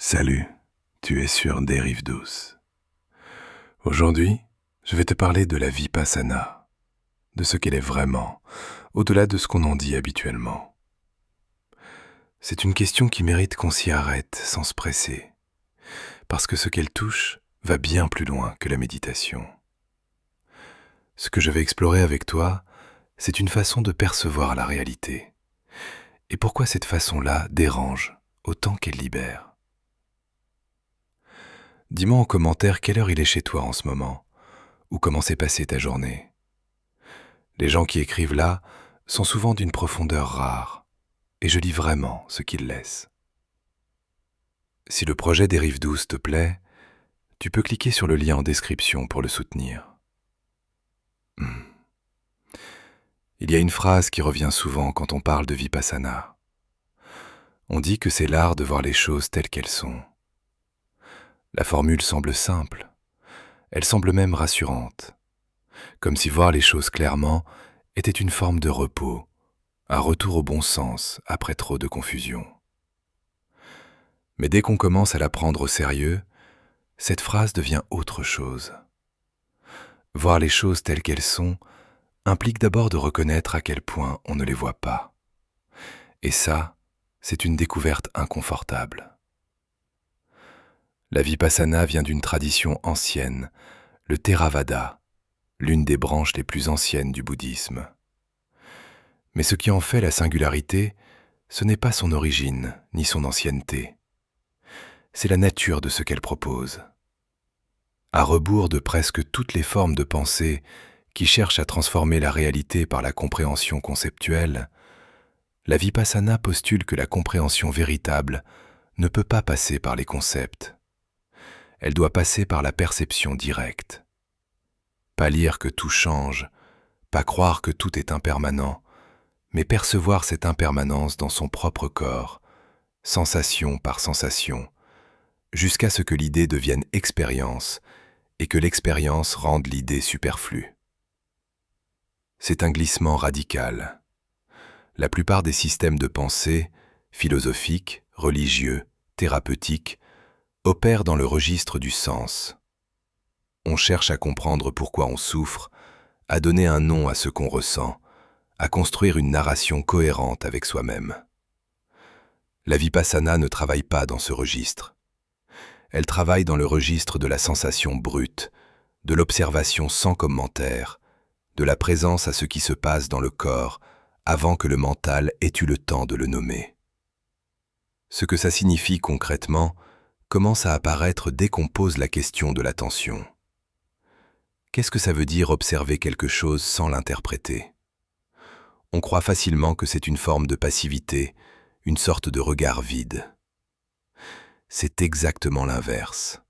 Salut, tu es sur Des Rives Douces. Aujourd'hui, je vais te parler de la Vipassana, de ce qu'elle est vraiment, au-delà de ce qu'on en dit habituellement. C'est une question qui mérite qu'on s'y arrête sans se presser, parce que ce qu'elle touche va bien plus loin que la méditation. Ce que je vais explorer avec toi, c'est une façon de percevoir la réalité, et pourquoi cette façon-là dérange autant qu'elle libère. Dis-moi en commentaire quelle heure il est chez toi en ce moment, ou comment s'est passée ta journée. Les gens qui écrivent là sont souvent d'une profondeur rare, et je lis vraiment ce qu'ils laissent. Si le projet des Rives Douces te plaît, tu peux cliquer sur le lien en description pour le soutenir. Il y a une phrase qui revient souvent quand on parle de Vipassana. On dit que c'est l'art de voir les choses telles qu'elles sont. La formule semble simple, elle semble même rassurante, comme si voir les choses clairement était une forme de repos, un retour au bon sens après trop de confusion. Mais dès qu'on commence à la prendre au sérieux, cette phrase devient autre chose. Voir les choses telles qu'elles sont implique d'abord de reconnaître à quel point on ne les voit pas. Et ça, c'est une découverte inconfortable. La Vipassana vient d'une tradition ancienne, le Theravada, l'une des branches les plus anciennes du bouddhisme. Mais ce qui en fait la singularité, ce n'est pas son origine ni son ancienneté. C'est la nature de ce qu'elle propose. À rebours de presque toutes les formes de pensée qui cherchent à transformer la réalité par la compréhension conceptuelle, la Vipassana postule que la compréhension véritable ne peut pas passer par les concepts. Elle doit passer par la perception directe. Pas lire que tout change, pas croire que tout est impermanent, mais percevoir cette impermanence dans son propre corps, sensation par sensation, jusqu'à ce que l'idée devienne expérience et que l'expérience rende l'idée superflue. C'est un glissement radical. La plupart des systèmes de pensée, philosophiques, religieux, thérapeutiques, opèrent dans le registre du sens. On cherche à comprendre pourquoi on souffre, à donner un nom à ce qu'on ressent, à construire une narration cohérente avec soi-même. La Vipassana ne travaille pas dans ce registre. Elle travaille dans le registre de la sensation brute, de l'observation sans commentaire, de la présence à ce qui se passe dans le corps avant que le mental ait eu le temps de le nommer. Ce que ça signifie concrètement commence à apparaître dès qu'on pose la question de l'attention. Qu'est-ce que ça veut dire observer quelque chose sans l'interpréter ? On croit facilement que c'est une forme de passivité, une sorte de regard vide. C'est exactement l'inverse.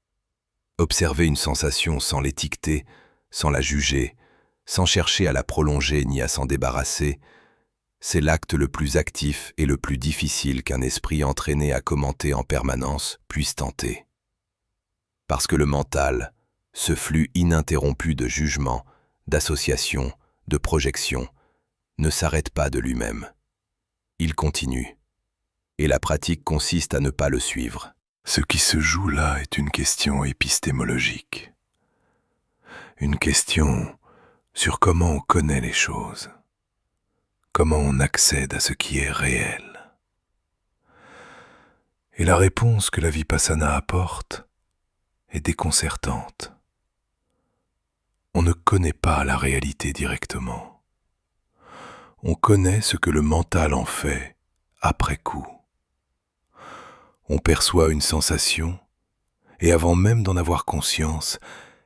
Observer une sensation sans l'étiqueter, sans la juger, sans chercher à la prolonger ni à s'en débarrasser, c'est l'acte le plus actif et le plus difficile qu'un esprit entraîné à commenter en permanence puisse tenter. Parce que le mental, ce flux ininterrompu de jugement, d'association, de projection, ne s'arrête pas de lui-même. Il continue. Et la pratique consiste à ne pas le suivre. Ce qui se joue là est une question épistémologique. Une question sur comment on connaît les choses. Comment on accède à ce qui est réel. Et la réponse que la Vipassana apporte est déconcertante. On ne connaît pas la réalité directement. On connaît ce que le mental en fait après coup. On perçoit une sensation, et avant même d'en avoir conscience,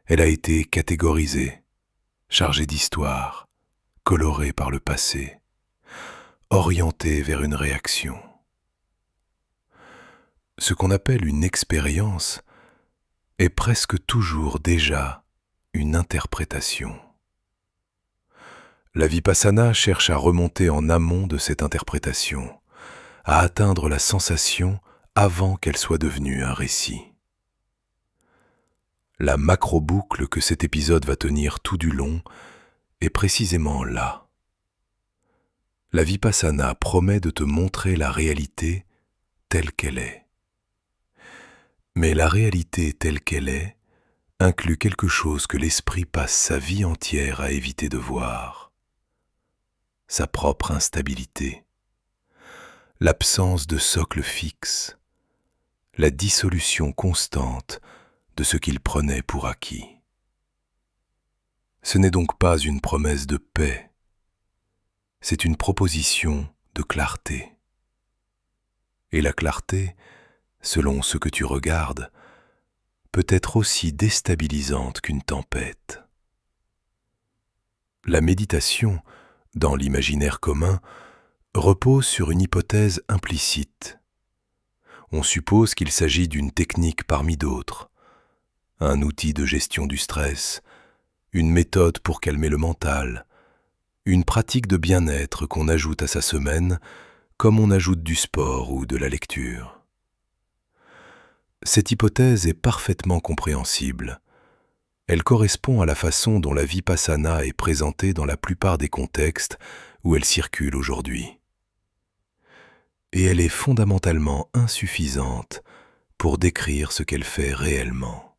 elle a été catégorisée, chargée d'histoire, colorée par le passé, orientée vers une réaction. Ce qu'on appelle une expérience est presque toujours déjà une interprétation. La Vipassana cherche à remonter en amont de cette interprétation, à atteindre la sensation avant qu'elle soit devenue un récit. La macro-boucle que cet épisode va tenir tout du long est précisément là. La Vipassana promet de te montrer la réalité telle qu'elle est. Mais la réalité telle qu'elle est inclut quelque chose que l'esprit passe sa vie entière à éviter de voir: sa propre instabilité, l'absence de socle fixe, la dissolution constante de ce qu'il prenait pour acquis. Ce n'est donc pas une promesse de paix, c'est une proposition de clarté. Et la clarté, selon ce que tu regardes, peut être aussi déstabilisante qu'une tempête. La méditation, dans l'imaginaire commun, repose sur une hypothèse implicite. On suppose qu'il s'agit d'une technique parmi d'autres, un outil de gestion du stress, une méthode pour calmer le mental, une pratique de bien-être qu'on ajoute à sa semaine, comme on ajoute du sport ou de la lecture. Cette hypothèse est parfaitement compréhensible. Elle correspond à la façon dont la vipassana est présentée dans la plupart des contextes où elle circule aujourd'hui. Et elle est fondamentalement insuffisante pour décrire ce qu'elle fait réellement.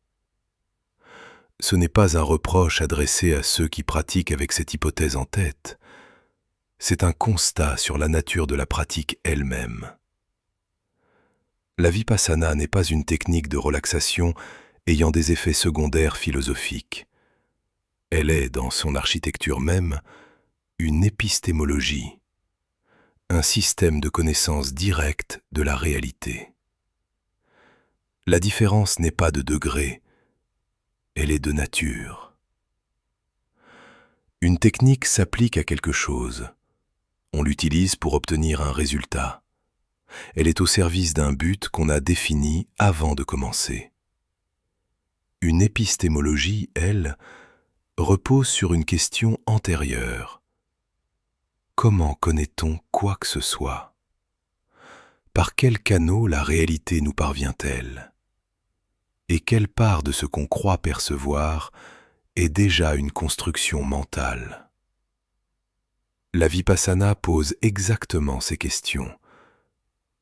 Ce n'est pas un reproche adressé à ceux qui pratiquent avec cette hypothèse en tête. C'est un constat sur la nature de la pratique elle-même. La vipassana n'est pas une technique de relaxation ayant des effets secondaires philosophiques. Elle est, dans son architecture même, une épistémologie, un système de connaissance directe de la réalité. La différence n'est pas de degré, elle est de nature. Une technique s'applique à quelque chose. On l'utilise pour obtenir un résultat. Elle est au service d'un but qu'on a défini avant de commencer. Une épistémologie, elle, repose sur une question antérieure. Comment connaît-on quoi que ce soit? Par quel canot la réalité nous parvient-elle? Et quelle part de ce qu'on croit percevoir est déjà une construction mentale? La vipassana pose exactement ces questions,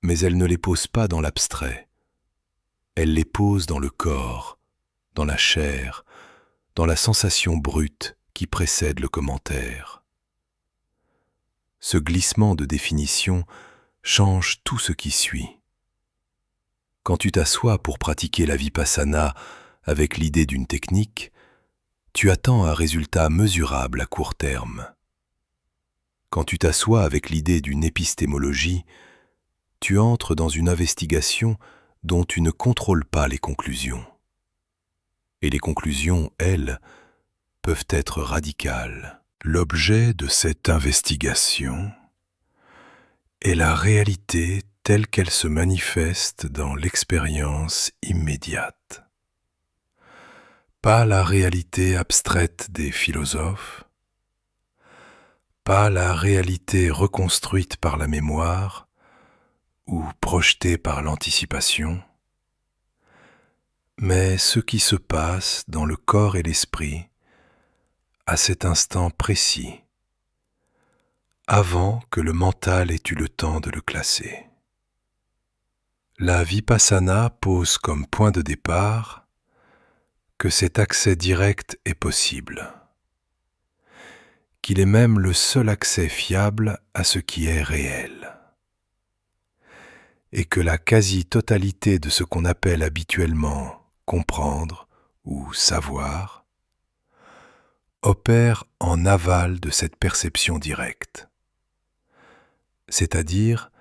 mais elle ne les pose pas dans l'abstrait. Elle les pose dans le corps, dans la chair, dans la sensation brute qui précède le commentaire. Ce glissement de définition change tout ce qui suit. Quand tu t'assois pour pratiquer la vipassana avec l'idée d'une technique, tu attends un résultat mesurable à court terme. Quand tu t'assois avec l'idée d'une épistémologie, tu entres dans une investigation dont tu ne contrôles pas les conclusions. Et les conclusions, elles, peuvent être radicales. L'objet de cette investigation est la réalité telle qu'elle se manifeste dans l'expérience immédiate. Pas la réalité abstraite des philosophes, pas la réalité reconstruite par la mémoire ou projetée par l'anticipation, mais ce qui se passe dans le corps et l'esprit à cet instant précis, avant que le mental ait eu le temps de le classer. La vipassana pose comme point de départ que cet accès direct est possible, qu'il est même le seul accès fiable à ce qui est réel, et que la quasi-totalité de ce qu'on appelle habituellement comprendre ou savoir opère en aval de cette perception directe, c'est-à-dire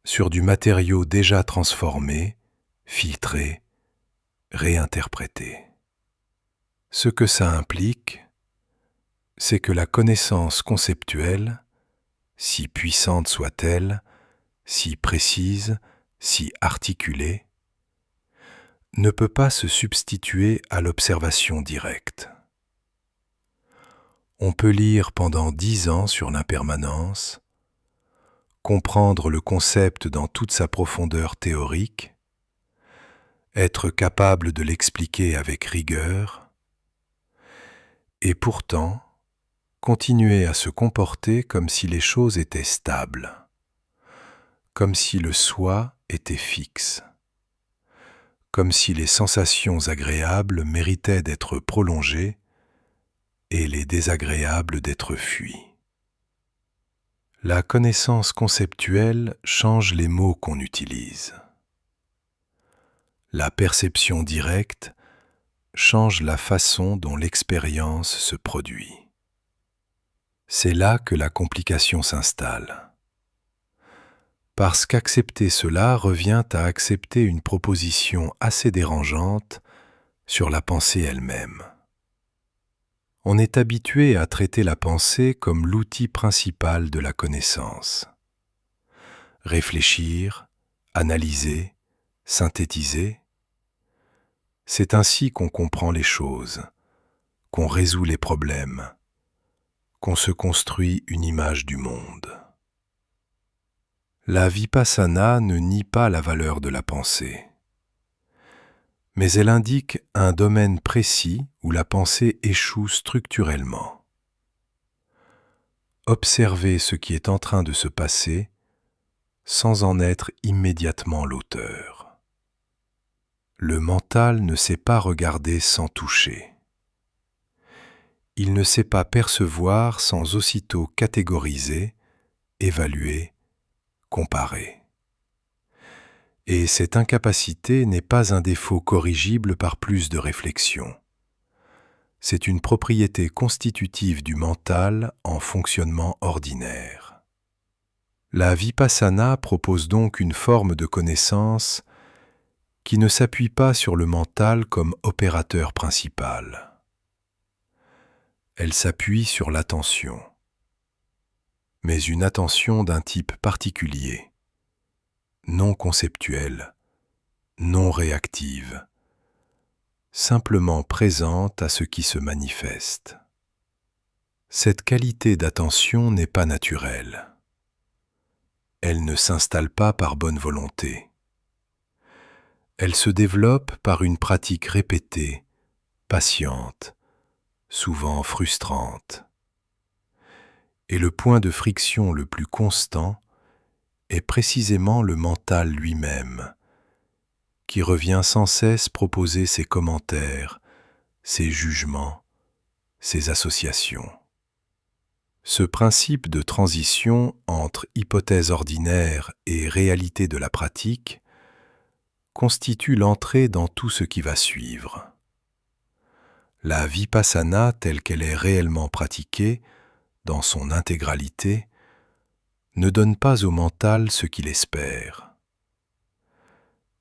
sur du matériau déjà transformé, filtré, réinterprété. Ce que ça implique, c'est que la connaissance conceptuelle, si puissante soit-elle, si précise, si articulée, ne peut pas se substituer à l'observation directe. On peut lire pendant 10 ans sur l'impermanence, comprendre le concept dans toute sa profondeur théorique, être capable de l'expliquer avec rigueur, et pourtant continuer à se comporter comme si les choses étaient stables, comme si le soi était fixe, comme si les sensations agréables méritaient d'être prolongées et les désagréables d'être fuies. La connaissance conceptuelle change les mots qu'on utilise. La perception directe change la façon dont l'expérience se produit. C'est là que la complication s'installe. Parce qu'accepter cela revient à accepter une proposition assez dérangeante sur la pensée elle-même. On est habitué à traiter la pensée comme l'outil principal de la connaissance. Réfléchir, analyser, synthétiser, c'est ainsi qu'on comprend les choses, qu'on résout les problèmes, qu'on se construit une image du monde. La vipassana ne nie pas la valeur de la pensée, mais elle indique un domaine précis où la pensée échoue structurellement. Observer ce qui est en train de se passer sans en être immédiatement l'auteur. Le mental ne sait pas regarder sans toucher. Il ne sait pas percevoir sans aussitôt catégoriser, évaluer, comparer. Et cette incapacité n'est pas un défaut corrigible par plus de réflexion. C'est une propriété constitutive du mental en fonctionnement ordinaire. La vipassana propose donc une forme de connaissance qui ne s'appuie pas sur le mental comme opérateur principal. Elle s'appuie sur l'attention, mais une attention d'un type particulier, non conceptuelle, non réactive, simplement présente à ce qui se manifeste. Cette qualité d'attention n'est pas naturelle. Elle ne s'installe pas par bonne volonté. Elle se développe par une pratique répétée, patiente, souvent frustrante. Et le point de friction le plus constant est précisément le mental lui-même, qui revient sans cesse proposer ses commentaires, ses jugements, ses associations. Ce principe de transition entre hypothèse ordinaire et réalité de la pratique constitue l'entrée dans tout ce qui va suivre. La vipassana telle qu'elle est réellement pratiquée, dans son intégralité, ne donne pas au mental ce qu'il espère.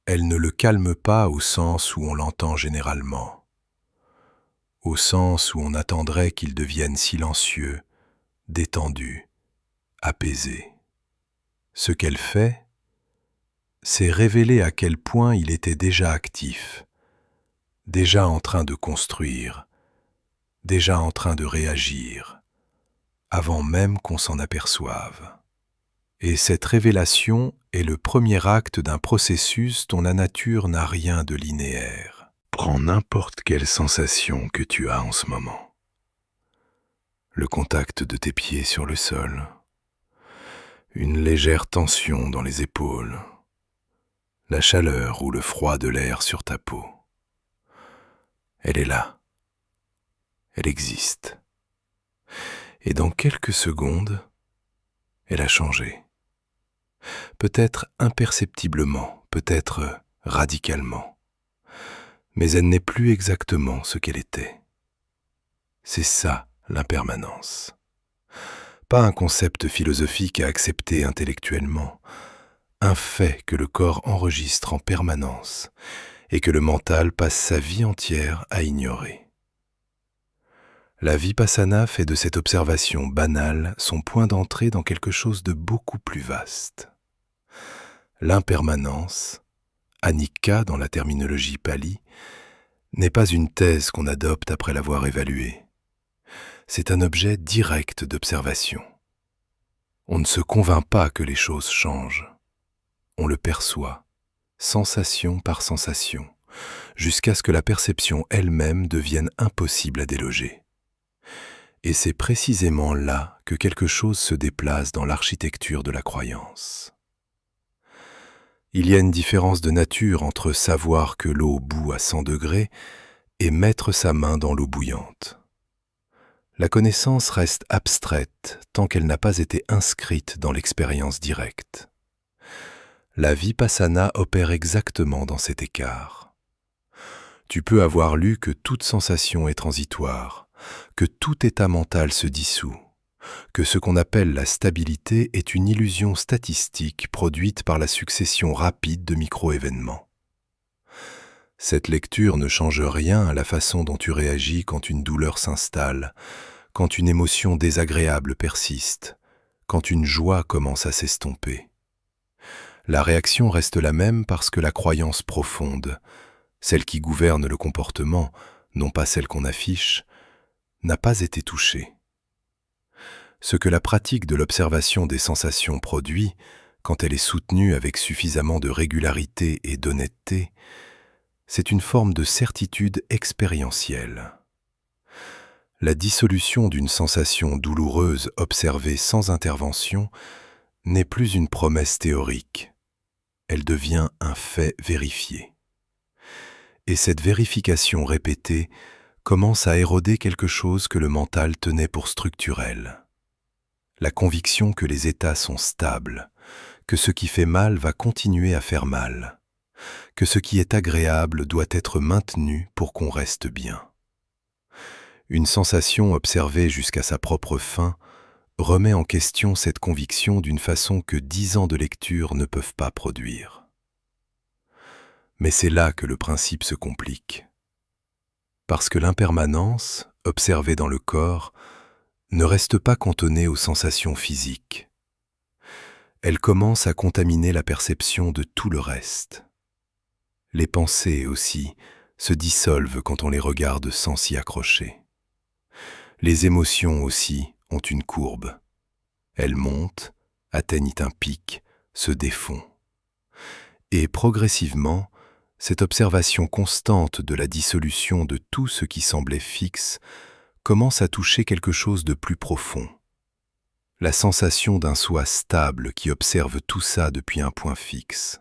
Elle ne le calme pas au sens où on l'entend généralement, au sens où on attendrait qu'il devienne silencieux, détendu, apaisé. Ce qu'elle fait, c'est révéler à quel point il était déjà actif, déjà en train de construire, déjà en train de réagir, avant même qu'on s'en aperçoive. Et cette révélation est le premier acte d'un processus dont la nature n'a rien de linéaire. Prends n'importe quelle sensation que tu as en ce moment. Le contact de tes pieds sur le sol, une légère tension dans les épaules, la chaleur ou le froid de l'air sur ta peau. Elle est là. Elle existe. Et dans quelques secondes, elle a changé. Peut-être imperceptiblement, peut-être radicalement. Mais elle n'est plus exactement ce qu'elle était. C'est ça, l'impermanence. Pas un concept philosophique à accepter intellectuellement, un fait que le corps enregistre en permanence et que le mental passe sa vie entière à ignorer. La vipassana fait de cette observation banale son point d'entrée dans quelque chose de beaucoup plus vaste. L'impermanence, anicca dans la terminologie pali, n'est pas une thèse qu'on adopte après l'avoir évaluée. C'est un objet direct d'observation. On ne se convainc pas que les choses changent. On le perçoit, sensation par sensation, jusqu'à ce que la perception elle-même devienne impossible à déloger. Et c'est précisément là que quelque chose se déplace dans l'architecture de la croyance. Il y a une différence de nature entre savoir que l'eau bout à 100 degrés et mettre sa main dans l'eau bouillante. La connaissance reste abstraite tant qu'elle n'a pas été inscrite dans l'expérience directe. La vipassana opère exactement dans cet écart. Tu peux avoir lu que toute sensation est transitoire, que tout état mental se dissout, que ce qu'on appelle la stabilité est une illusion statistique produite par la succession rapide de micro-événements. Cette lecture ne change rien à la façon dont tu réagis quand une douleur s'installe, quand une émotion désagréable persiste, quand une joie commence à s'estomper. La réaction reste la même parce que la croyance profonde, celle qui gouverne le comportement, non pas celle qu'on affiche, n'a pas été touchée. Ce que la pratique de l'observation des sensations produit, quand elle est soutenue avec suffisamment de régularité et d'honnêteté, c'est une forme de certitude expérientielle. La dissolution d'une sensation douloureuse observée sans intervention n'est plus une promesse théorique. Elle devient un fait vérifié. Et cette vérification répétée commence à éroder quelque chose que le mental tenait pour structurel. La conviction que les états sont stables, que ce qui fait mal va continuer à faire mal, que ce qui est agréable doit être maintenu pour qu'on reste bien. Une sensation observée jusqu'à sa propre fin remet en question cette conviction d'une façon que 10 ans de lecture ne peuvent pas produire. Mais c'est là que le principe se complique. Parce que l'impermanence, observée dans le corps, ne reste pas cantonnée aux sensations physiques. Elle commence à contaminer la perception de tout le reste. Les pensées aussi se dissolvent quand on les regarde sans s'y accrocher. Les émotions aussi ont une courbe. Elles montent, atteignent un pic, se défont. Et progressivement, cette observation constante de la dissolution de tout ce qui semblait fixe commence à toucher quelque chose de plus profond. La sensation d'un soi stable qui observe tout ça depuis un point fixe.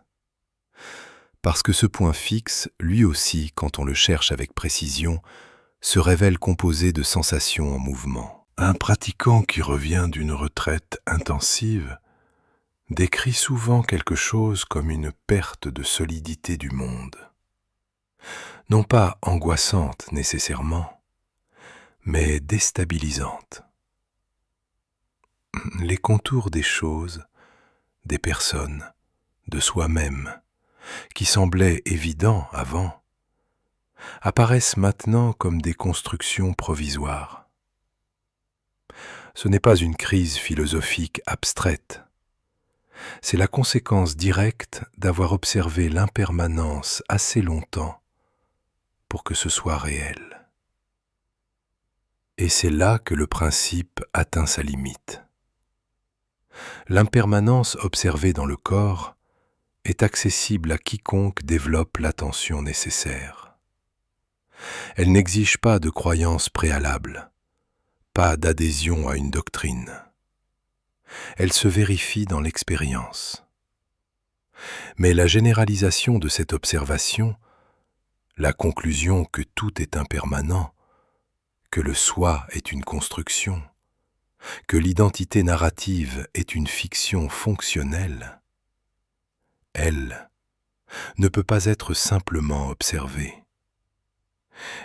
Parce que ce point fixe, lui aussi, quand on le cherche avec précision, se révèle composé de sensations en mouvement. Un pratiquant qui revient d'une retraite intensive décrit souvent quelque chose comme une perte de solidité du monde. Non pas angoissante nécessairement, mais déstabilisante. Les contours des choses, des personnes, de soi-même, qui semblaient évidents avant, apparaissent maintenant comme des constructions provisoires. Ce n'est pas une crise philosophique abstraite. C'est la conséquence directe d'avoir observé l'impermanence assez longtemps pour que ce soit réel. Et c'est là que le principe atteint sa limite. L'impermanence observée dans le corps est accessible à quiconque développe l'attention nécessaire. Elle n'exige pas de croyance préalable, pas d'adhésion à une doctrine. Elle se vérifie dans l'expérience. Mais la généralisation de cette observation, la conclusion que tout est impermanent, que le soi est une construction, que l'identité narrative est une fiction fonctionnelle, elle ne peut pas être simplement observée.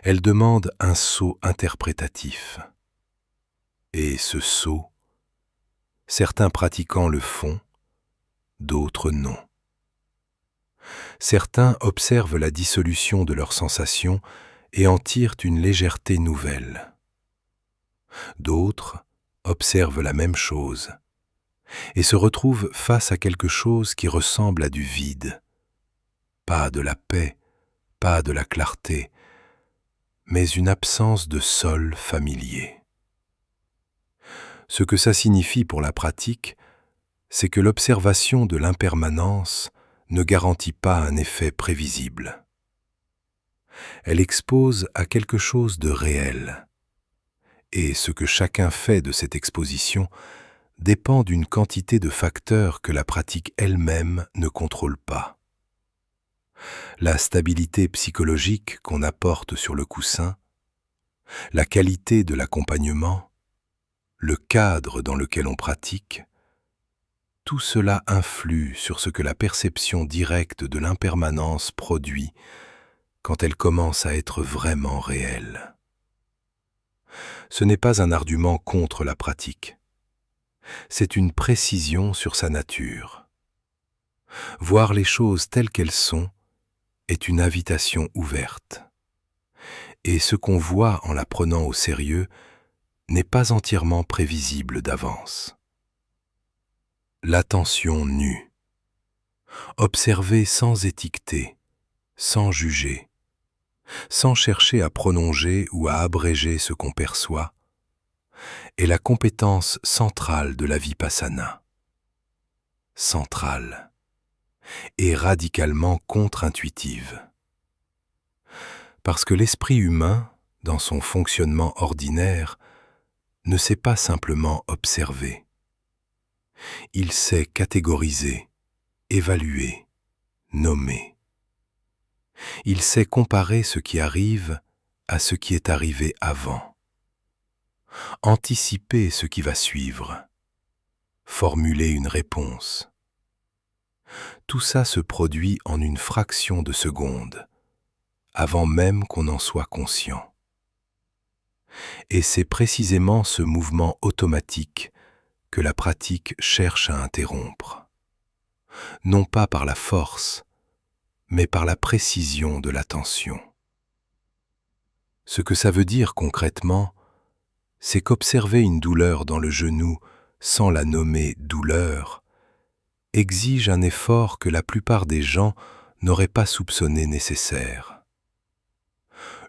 Elle demande un saut interprétatif. Et ce saut, certains pratiquants le font, d'autres non. Certains observent la dissolution de leurs sensations et en tirent une légèreté nouvelle. D'autres observent la même chose et se retrouvent face à quelque chose qui ressemble à du vide. Pas de la paix, pas de la clarté, mais une absence de sol familier. Ce que ça signifie pour la pratique, c'est que l'observation de l'impermanence ne garantit pas un effet prévisible. Elle expose à quelque chose de réel, et ce que chacun fait de cette exposition dépend d'une quantité de facteurs que la pratique elle-même ne contrôle pas. la stabilité psychologique qu'on apporte sur le coussin, la qualité de l'accompagnement, le cadre dans lequel on pratique, tout cela influe sur ce que la perception directe de l'impermanence produit quand elle commence à être vraiment réelle. Ce n'est pas un argument contre la pratique, c'est une précision sur sa nature. Voir les choses telles qu'elles sont est une invitation ouverte. Et ce qu'on voit en la prenant au sérieux n'est pas entièrement prévisible d'avance. L'attention nue. Observer sans étiqueter, sans juger, sans chercher à prolonger ou à abréger ce qu'on perçoit, est la compétence centrale de la vipassana. Centrale et radicalement contre-intuitive. Parce que l'esprit humain, dans son fonctionnement ordinaire, ne sait pas simplement observer. Il sait catégoriser, évaluer, nommer. Il sait comparer ce qui arrive à ce qui est arrivé avant, anticiper ce qui va suivre, formuler une réponse. Tout ça se produit en une fraction de seconde, avant même qu'on en soit conscient. Et c'est précisément ce mouvement automatique que la pratique cherche à interrompre, non pas par la force, mais par la précision de l'attention. Ce que ça veut dire concrètement, c'est qu'observer une douleur dans le genou sans la nommer douleur exige un effort que la plupart des gens n'auraient pas soupçonné nécessaire.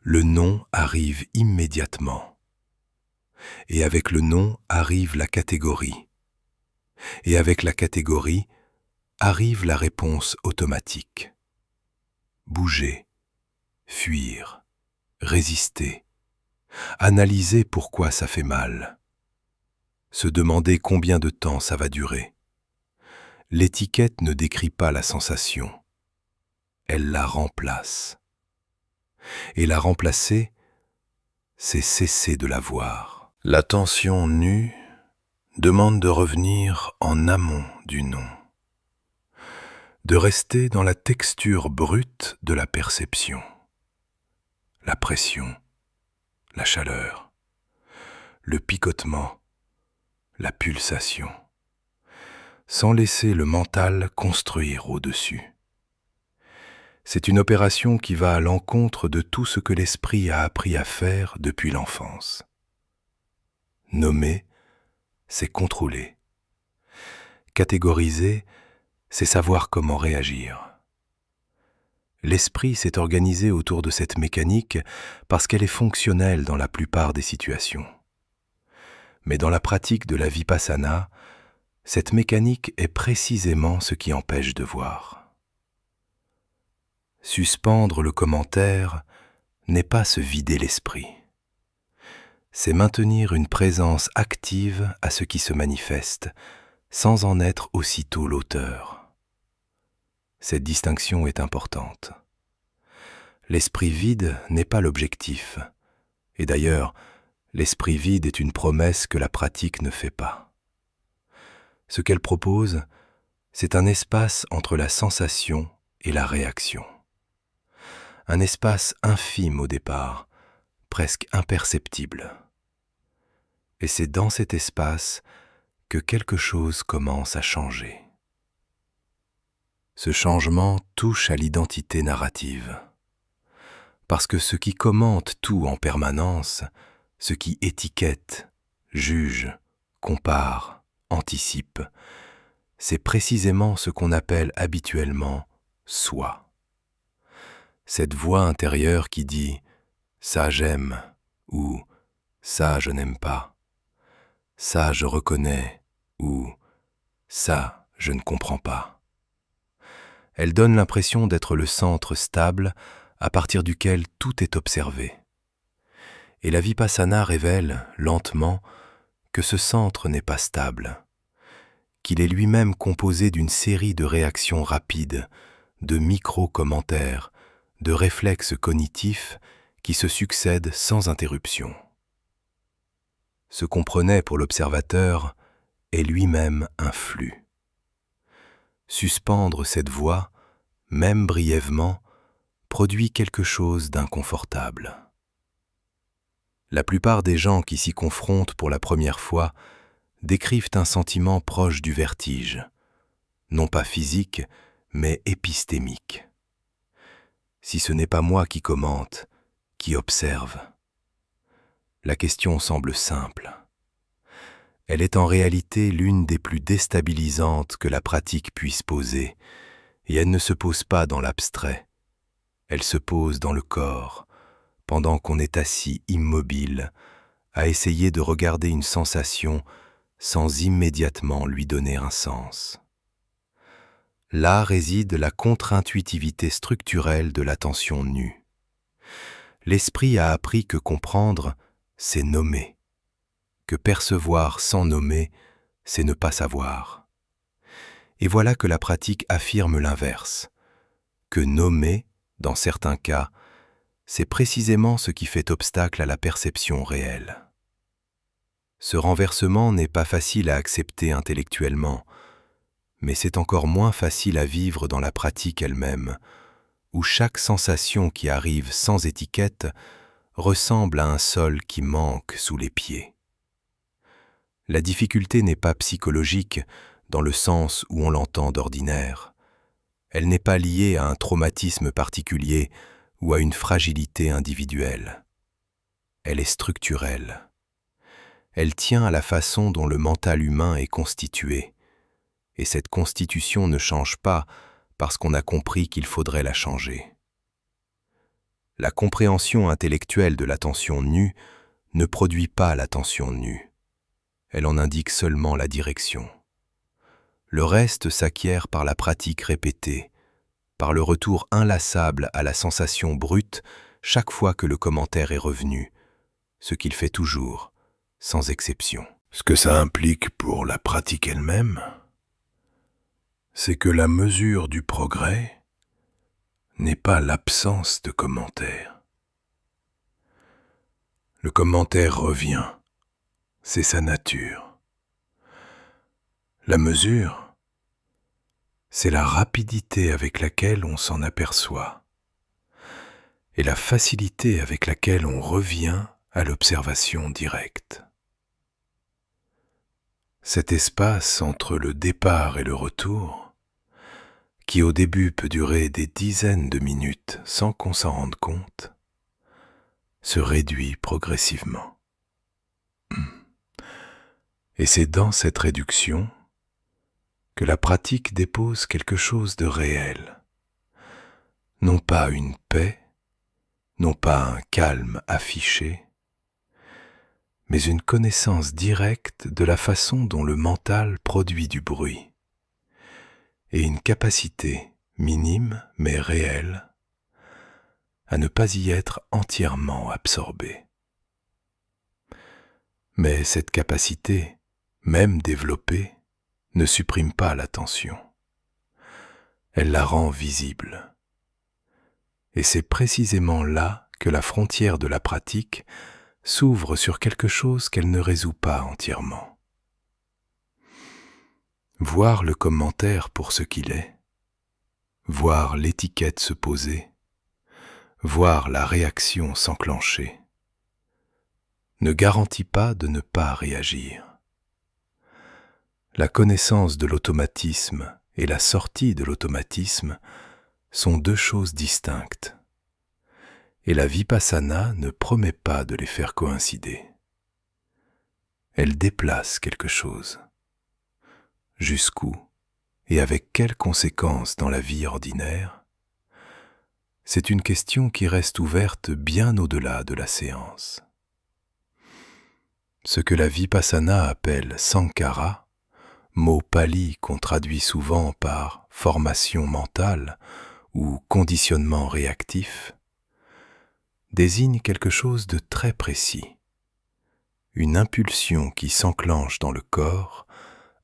Le nom arrive immédiatement. Et avec le nom arrive la catégorie. Et avec la catégorie arrive la réponse automatique. Bouger, fuir, résister, analyser pourquoi ça fait mal, se demander combien de temps ça va durer. L'étiquette ne décrit pas la sensation, elle la remplace. Et la remplacer, c'est cesser de la voir. L'attention nue demande de revenir en amont du nom, de rester dans la texture brute de la perception, la pression, la chaleur, le picotement, la pulsation, sans laisser le mental construire au-dessus. C'est une opération qui va à l'encontre de tout ce que l'esprit a appris à faire depuis l'enfance. Nommer, c'est contrôler. Catégoriser, c'est savoir comment réagir. L'esprit s'est organisé autour de cette mécanique parce qu'elle est fonctionnelle dans la plupart des situations. Mais dans la pratique de la vipassana, cette mécanique est précisément ce qui empêche de voir. Suspendre le commentaire n'est pas se vider l'esprit. C'est maintenir une présence active à ce qui se manifeste, sans en être aussitôt l'auteur. Cette distinction est importante. L'esprit vide n'est pas l'objectif, et d'ailleurs, l'esprit vide est une promesse que la pratique ne fait pas. Ce qu'elle propose, c'est un espace entre la sensation et la réaction. Un espace infime au départ, presque imperceptible. Et c'est dans cet espace que quelque chose commence à changer. Ce changement touche à l'identité narrative. Parce que ce qui commente tout en permanence, ce qui étiquette, juge, compare, anticipe, c'est précisément ce qu'on appelle habituellement « soi ». Cette voix intérieure qui dit « ça j'aime » ou « ça je n'aime pas », « ça je reconnais » ou « ça je ne comprends pas ». Elle donne l'impression d'être le centre stable à partir duquel tout est observé. Et la vipassana révèle, lentement, que ce centre n'est pas stable, qu'il est lui-même composé d'une série de réactions rapides, de micro-commentaires, de réflexes cognitifs qui se succèdent sans interruption. Ce qu'on prenait pour l'observateur est lui-même un flux. Suspendre cette voix, même brièvement, produit quelque chose d'inconfortable. La plupart des gens qui s'y confrontent pour la première fois décrivent un sentiment proche du vertige, non pas physique, mais épistémique. Si ce n'est pas moi qui commente, qui observe. La question semble simple. Elle est en réalité l'une des plus déstabilisantes que la pratique puisse poser, et elle ne se pose pas dans l'abstrait. Elle se pose dans le corps, pendant qu'on est assis immobile, à essayer de regarder une sensation sans immédiatement lui donner un sens. Là réside la contre-intuitivité structurelle de l'attention nue. L'esprit a appris que comprendre, c'est nommer, que percevoir sans nommer, c'est ne pas savoir. Et voilà que la pratique affirme l'inverse, que nommer, dans certains cas, c'est précisément ce qui fait obstacle à la perception réelle. Ce renversement n'est pas facile à accepter intellectuellement, mais c'est encore moins facile à vivre dans la pratique elle-même, où chaque sensation qui arrive sans étiquette ressemble à un sol qui manque sous les pieds. La difficulté n'est pas psychologique dans le sens où on l'entend d'ordinaire. Elle n'est pas liée à un traumatisme particulier ou à une fragilité individuelle. Elle est structurelle. Elle tient à la façon dont le mental humain est constitué, et cette constitution ne change pas parce qu'on a compris qu'il faudrait la changer. La compréhension intellectuelle de l'attention nue ne produit pas l'attention nue. Elle en indique seulement la direction. Le reste s'acquiert par la pratique répétée, par le retour inlassable à la sensation brute chaque fois que le commentaire est revenu, ce qu'il fait toujours, sans exception. Ce que ça implique pour la pratique elle-même, c'est que la mesure du progrès n'est pas l'absence de commentaire. Le commentaire revient, c'est sa nature. La mesure, c'est la rapidité avec laquelle on s'en aperçoit et la facilité avec laquelle on revient à l'observation directe. Cet espace entre le départ et le retour, qui au début peut durer des dizaines de minutes sans qu'on s'en rende compte, se réduit progressivement. Et c'est dans cette réduction que la pratique dépose quelque chose de réel. Non pas une paix, non pas un calme affiché, mais une connaissance directe de la façon dont le mental produit du bruit, et une capacité minime mais réelle à ne pas y être entièrement absorbé. Mais cette capacité, même développée, ne supprime pas l'attention. Elle la rend visible. Et c'est précisément là que la frontière de la pratique s'ouvre sur quelque chose qu'elle ne résout pas entièrement. Voir le commentaire pour ce qu'il est, voir l'étiquette se poser, voir la réaction s'enclencher, ne garantit pas de ne pas réagir. La connaissance de l'automatisme et la sortie de l'automatisme sont deux choses distinctes, et la vipassana ne promet pas de les faire coïncider. Elle déplace quelque chose. Jusqu'où et avec quelles conséquences dans la vie ordinaire? C'est une question qui reste ouverte bien au-delà de la séance. Ce que la vipassana appelle sankhara, mot pali qu'on traduit souvent par formation mentale ou conditionnement réactif, désigne quelque chose de très précis, une impulsion qui s'enclenche dans le corps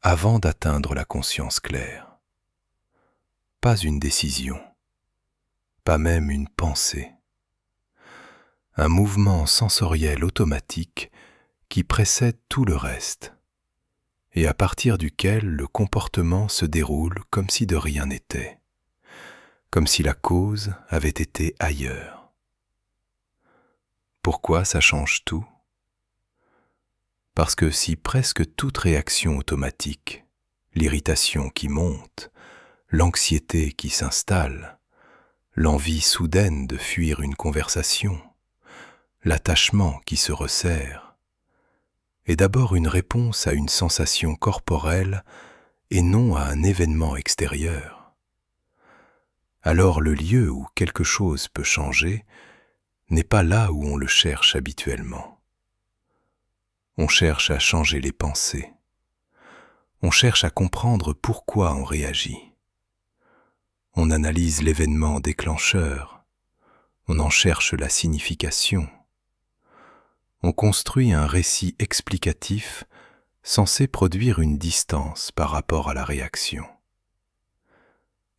avant d'atteindre la conscience claire. pas une décision, pas même une pensée. Un mouvement sensoriel automatique qui précède tout le reste, et à partir duquel le comportement se déroule comme si de rien n'était, comme si la cause avait été ailleurs. Pourquoi ça change tout ? Parce que si presque toute réaction automatique, l'irritation qui monte, l'anxiété qui s'installe, l'envie soudaine de fuir une conversation, l'attachement qui se resserre, est d'abord une réponse à une sensation corporelle et non à un événement extérieur, alors le lieu où quelque chose peut changer n'est pas là où on le cherche habituellement. On cherche à changer les pensées. On cherche à comprendre pourquoi on réagit. On analyse l'événement déclencheur. On en cherche la signification. On construit un récit explicatif censé produire une distance par rapport à la réaction.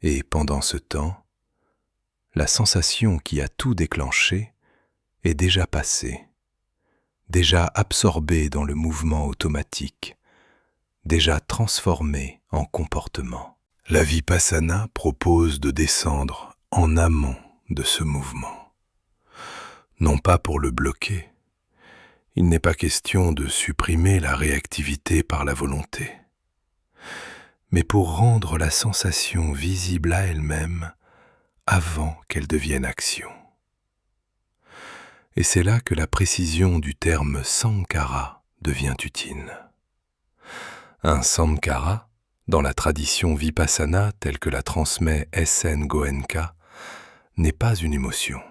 Et pendant ce temps, la sensation qui a tout déclenché est déjà passée, déjà absorbée dans le mouvement automatique, déjà transformée en comportement. La Vipassana propose de descendre en amont de ce mouvement. Non pas pour le bloquer, il n'est pas question de supprimer la réactivité par la volonté, mais pour rendre la sensation visible à elle-même avant qu'elle devienne action. Et c'est là que la précision du terme sankhara devient utile. Un sankhara, dans la tradition vipassana telle que la transmet S.N. Goenka, n'est pas une émotion.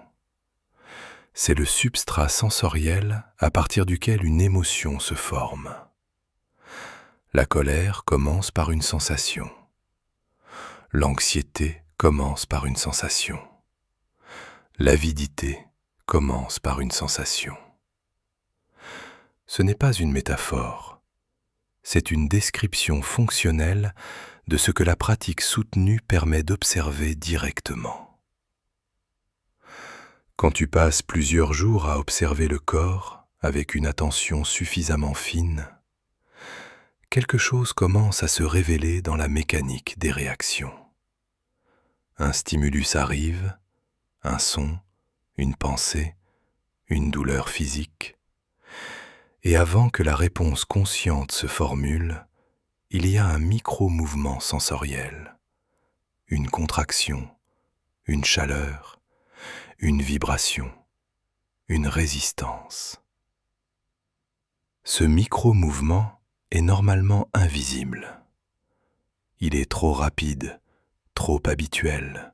C'est le substrat sensoriel à partir duquel une émotion se forme. La colère commence par une sensation. L'anxiété commence par une sensation. L'avidité commence par une sensation. Ce n'est pas une métaphore, c'est une description fonctionnelle de ce que la pratique soutenue permet d'observer directement. Quand tu passes plusieurs jours à observer le corps avec une attention suffisamment fine, quelque chose commence à se révéler dans la mécanique des réactions. Un stimulus arrive, un son, une pensée, une douleur physique, et avant que la réponse consciente se formule, il y a un micro-mouvement sensoriel, une contraction, une chaleur, une vibration, une résistance. Ce micro-mouvement est normalement invisible. Il est trop rapide, trop habituel,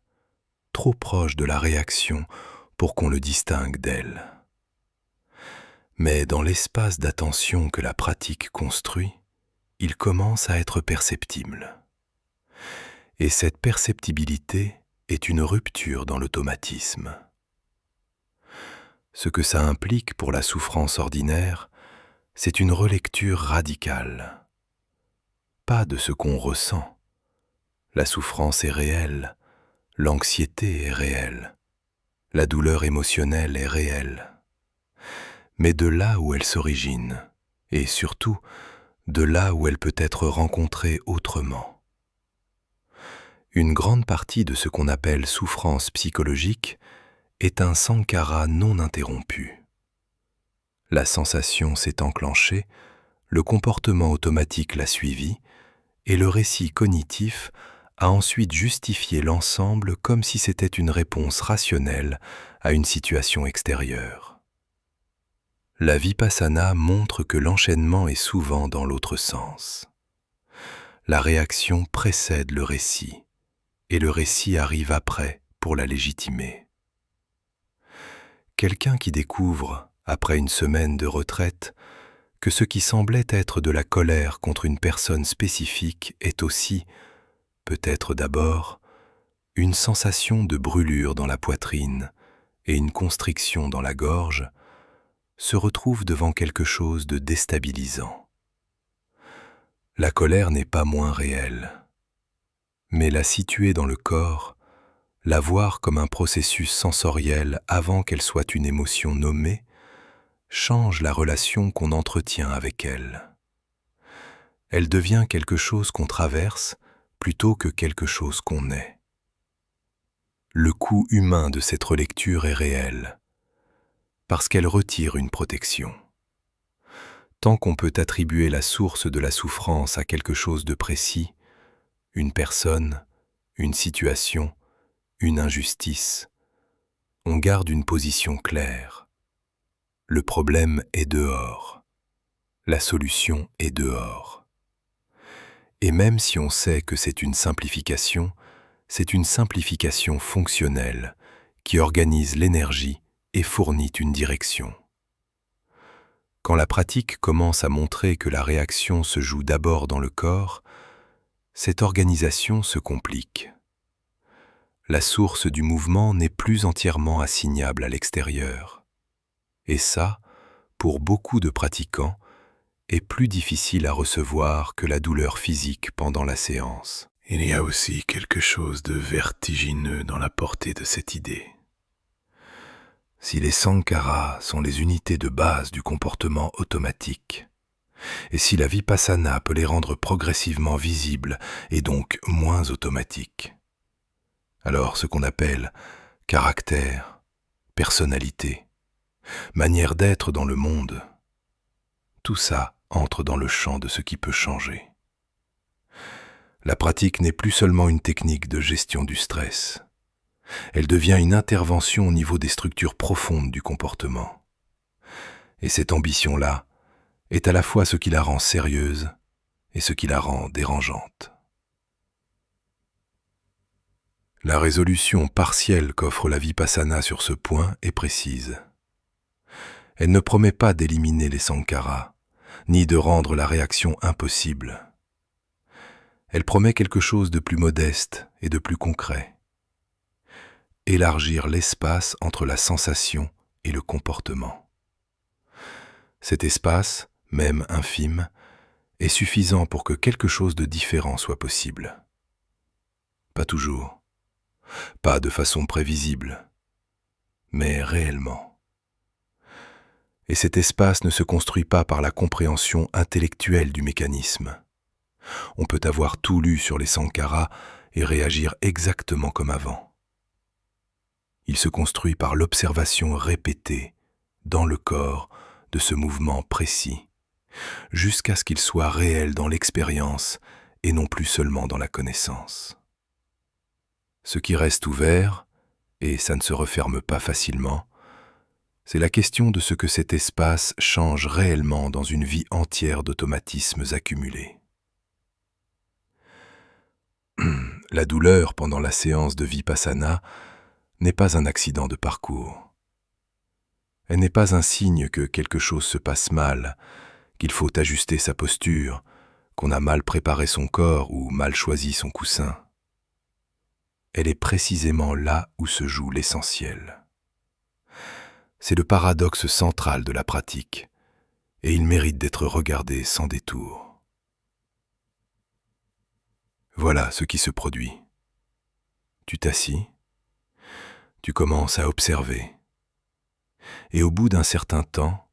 trop proche de la réaction pour qu'on le distingue d'elle. Mais dans l'espace d'attention que la pratique construit, il commence à être perceptible. Et cette perceptibilité est une rupture dans l'automatisme. Ce que ça implique pour la souffrance ordinaire, c'est une relecture radicale. Pas de ce qu'on ressent. La souffrance est réelle, l'anxiété est réelle, la douleur émotionnelle est réelle. Mais de là où elle s'origine, et surtout de là où elle peut être rencontrée autrement. Une grande partie de ce qu'on appelle souffrance psychologique est un sankhara non interrompu. La sensation s'est enclenchée, le comportement automatique l'a suivi, et le récit cognitif a ensuite justifié l'ensemble comme si c'était une réponse rationnelle à une situation extérieure. La Vipassana montre que l'enchaînement est souvent dans l'autre sens. La réaction précède le récit, et le récit arrive après pour la légitimer. Quelqu'un qui découvre, après une semaine de retraite, que ce qui semblait être de la colère contre une personne spécifique est aussi, peut-être d'abord, une sensation de brûlure dans la poitrine et une constriction dans la gorge, se retrouve devant quelque chose de déstabilisant. La colère n'est pas moins réelle, Mais la situer dans le corps, la voir comme un processus sensoriel avant qu'elle soit une émotion nommée, change la relation qu'on entretient avec elle. Elle devient quelque chose qu'on traverse plutôt que quelque chose qu'on est. Le coût humain de cette relecture est réel, parce qu'elle retire une protection. Tant qu'on peut attribuer la source de la souffrance à quelque chose de précis, une personne, une situation, une injustice, on garde une position claire. Le problème est dehors. La solution est dehors. Et même si on sait que c'est une simplification fonctionnelle qui organise l'énergie et fournit une direction. Quand la pratique commence à montrer que la réaction se joue d'abord dans le corps, cette organisation se complique. La source du mouvement n'est plus entièrement assignable à l'extérieur. Et ça, pour beaucoup de pratiquants, est plus difficile à recevoir que la douleur physique pendant la séance. Il y a aussi quelque chose de vertigineux dans la portée de cette idée. Si les sankharas sont les unités de base du comportement automatique, et si la vipassana peut les rendre progressivement visibles et donc moins automatiques, alors ce qu'on appelle caractère, personnalité, manière d'être dans le monde, tout ça entre dans le champ de ce qui peut changer. La pratique n'est plus seulement une technique de gestion du stress. Elle devient une intervention au niveau des structures profondes du comportement. Et cette ambition-là est à la fois ce qui la rend sérieuse et ce qui la rend dérangeante. La résolution partielle qu'offre la vipassana sur ce point est précise. Elle ne promet pas d'éliminer les sankharas, ni de rendre la réaction impossible. Elle promet quelque chose de plus modeste et de plus concret. Élargir l'espace entre la sensation et le comportement. Cet espace, même infime, est suffisant pour que quelque chose de différent soit possible. Pas toujours, pas de façon prévisible, mais réellement. Et cet espace ne se construit pas par la compréhension intellectuelle du mécanisme. On peut avoir tout lu sur les sankharas et réagir exactement comme avant. Il se construit par l'observation répétée, dans le corps, de ce mouvement précis, jusqu'à ce qu'il soit réel dans l'expérience et non plus seulement dans la connaissance. Ce qui reste ouvert, et ça ne se referme pas facilement, c'est la question de ce que cet espace change réellement dans une vie entière d'automatismes accumulés. La douleur pendant la séance de vipassana n'est pas un accident de parcours. Elle n'est pas un signe que quelque chose se passe mal, qu'il faut ajuster sa posture, qu'on a mal préparé son corps ou mal choisi son coussin. Elle est précisément là où se joue l'essentiel. C'est le paradoxe central de la pratique, et il mérite d'être regardé sans détour. Voilà ce qui se produit. Tu t'assis, tu commences à observer, et au bout d'un certain temps,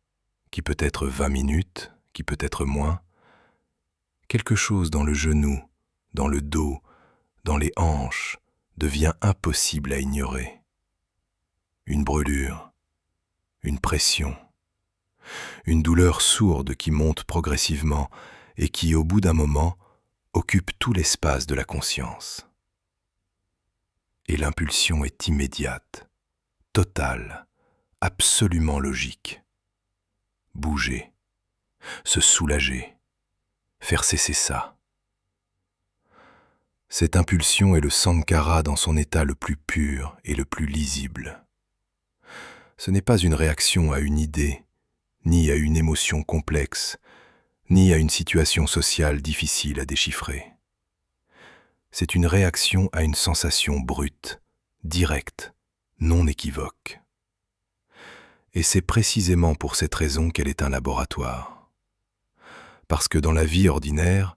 qui peut être 20 minutes, qui peut être moins, quelque chose dans le genou, dans le dos, dans les hanches, devient impossible à ignorer. Une brûlure, une pression, une douleur sourde qui monte progressivement et qui, au bout d'un moment, occupe tout l'espace de la conscience. Et l'impulsion est immédiate, totale, absolument logique. Bouger, se soulager, faire cesser ça. Cette impulsion est le sankhara dans son état le plus pur et le plus lisible. Ce n'est pas une réaction à une idée, ni à une émotion complexe, ni à une situation sociale difficile à déchiffrer. C'est une réaction à une sensation brute, directe, non équivoque. Et c'est précisément pour cette raison qu'elle est un laboratoire. Parce que dans la vie ordinaire,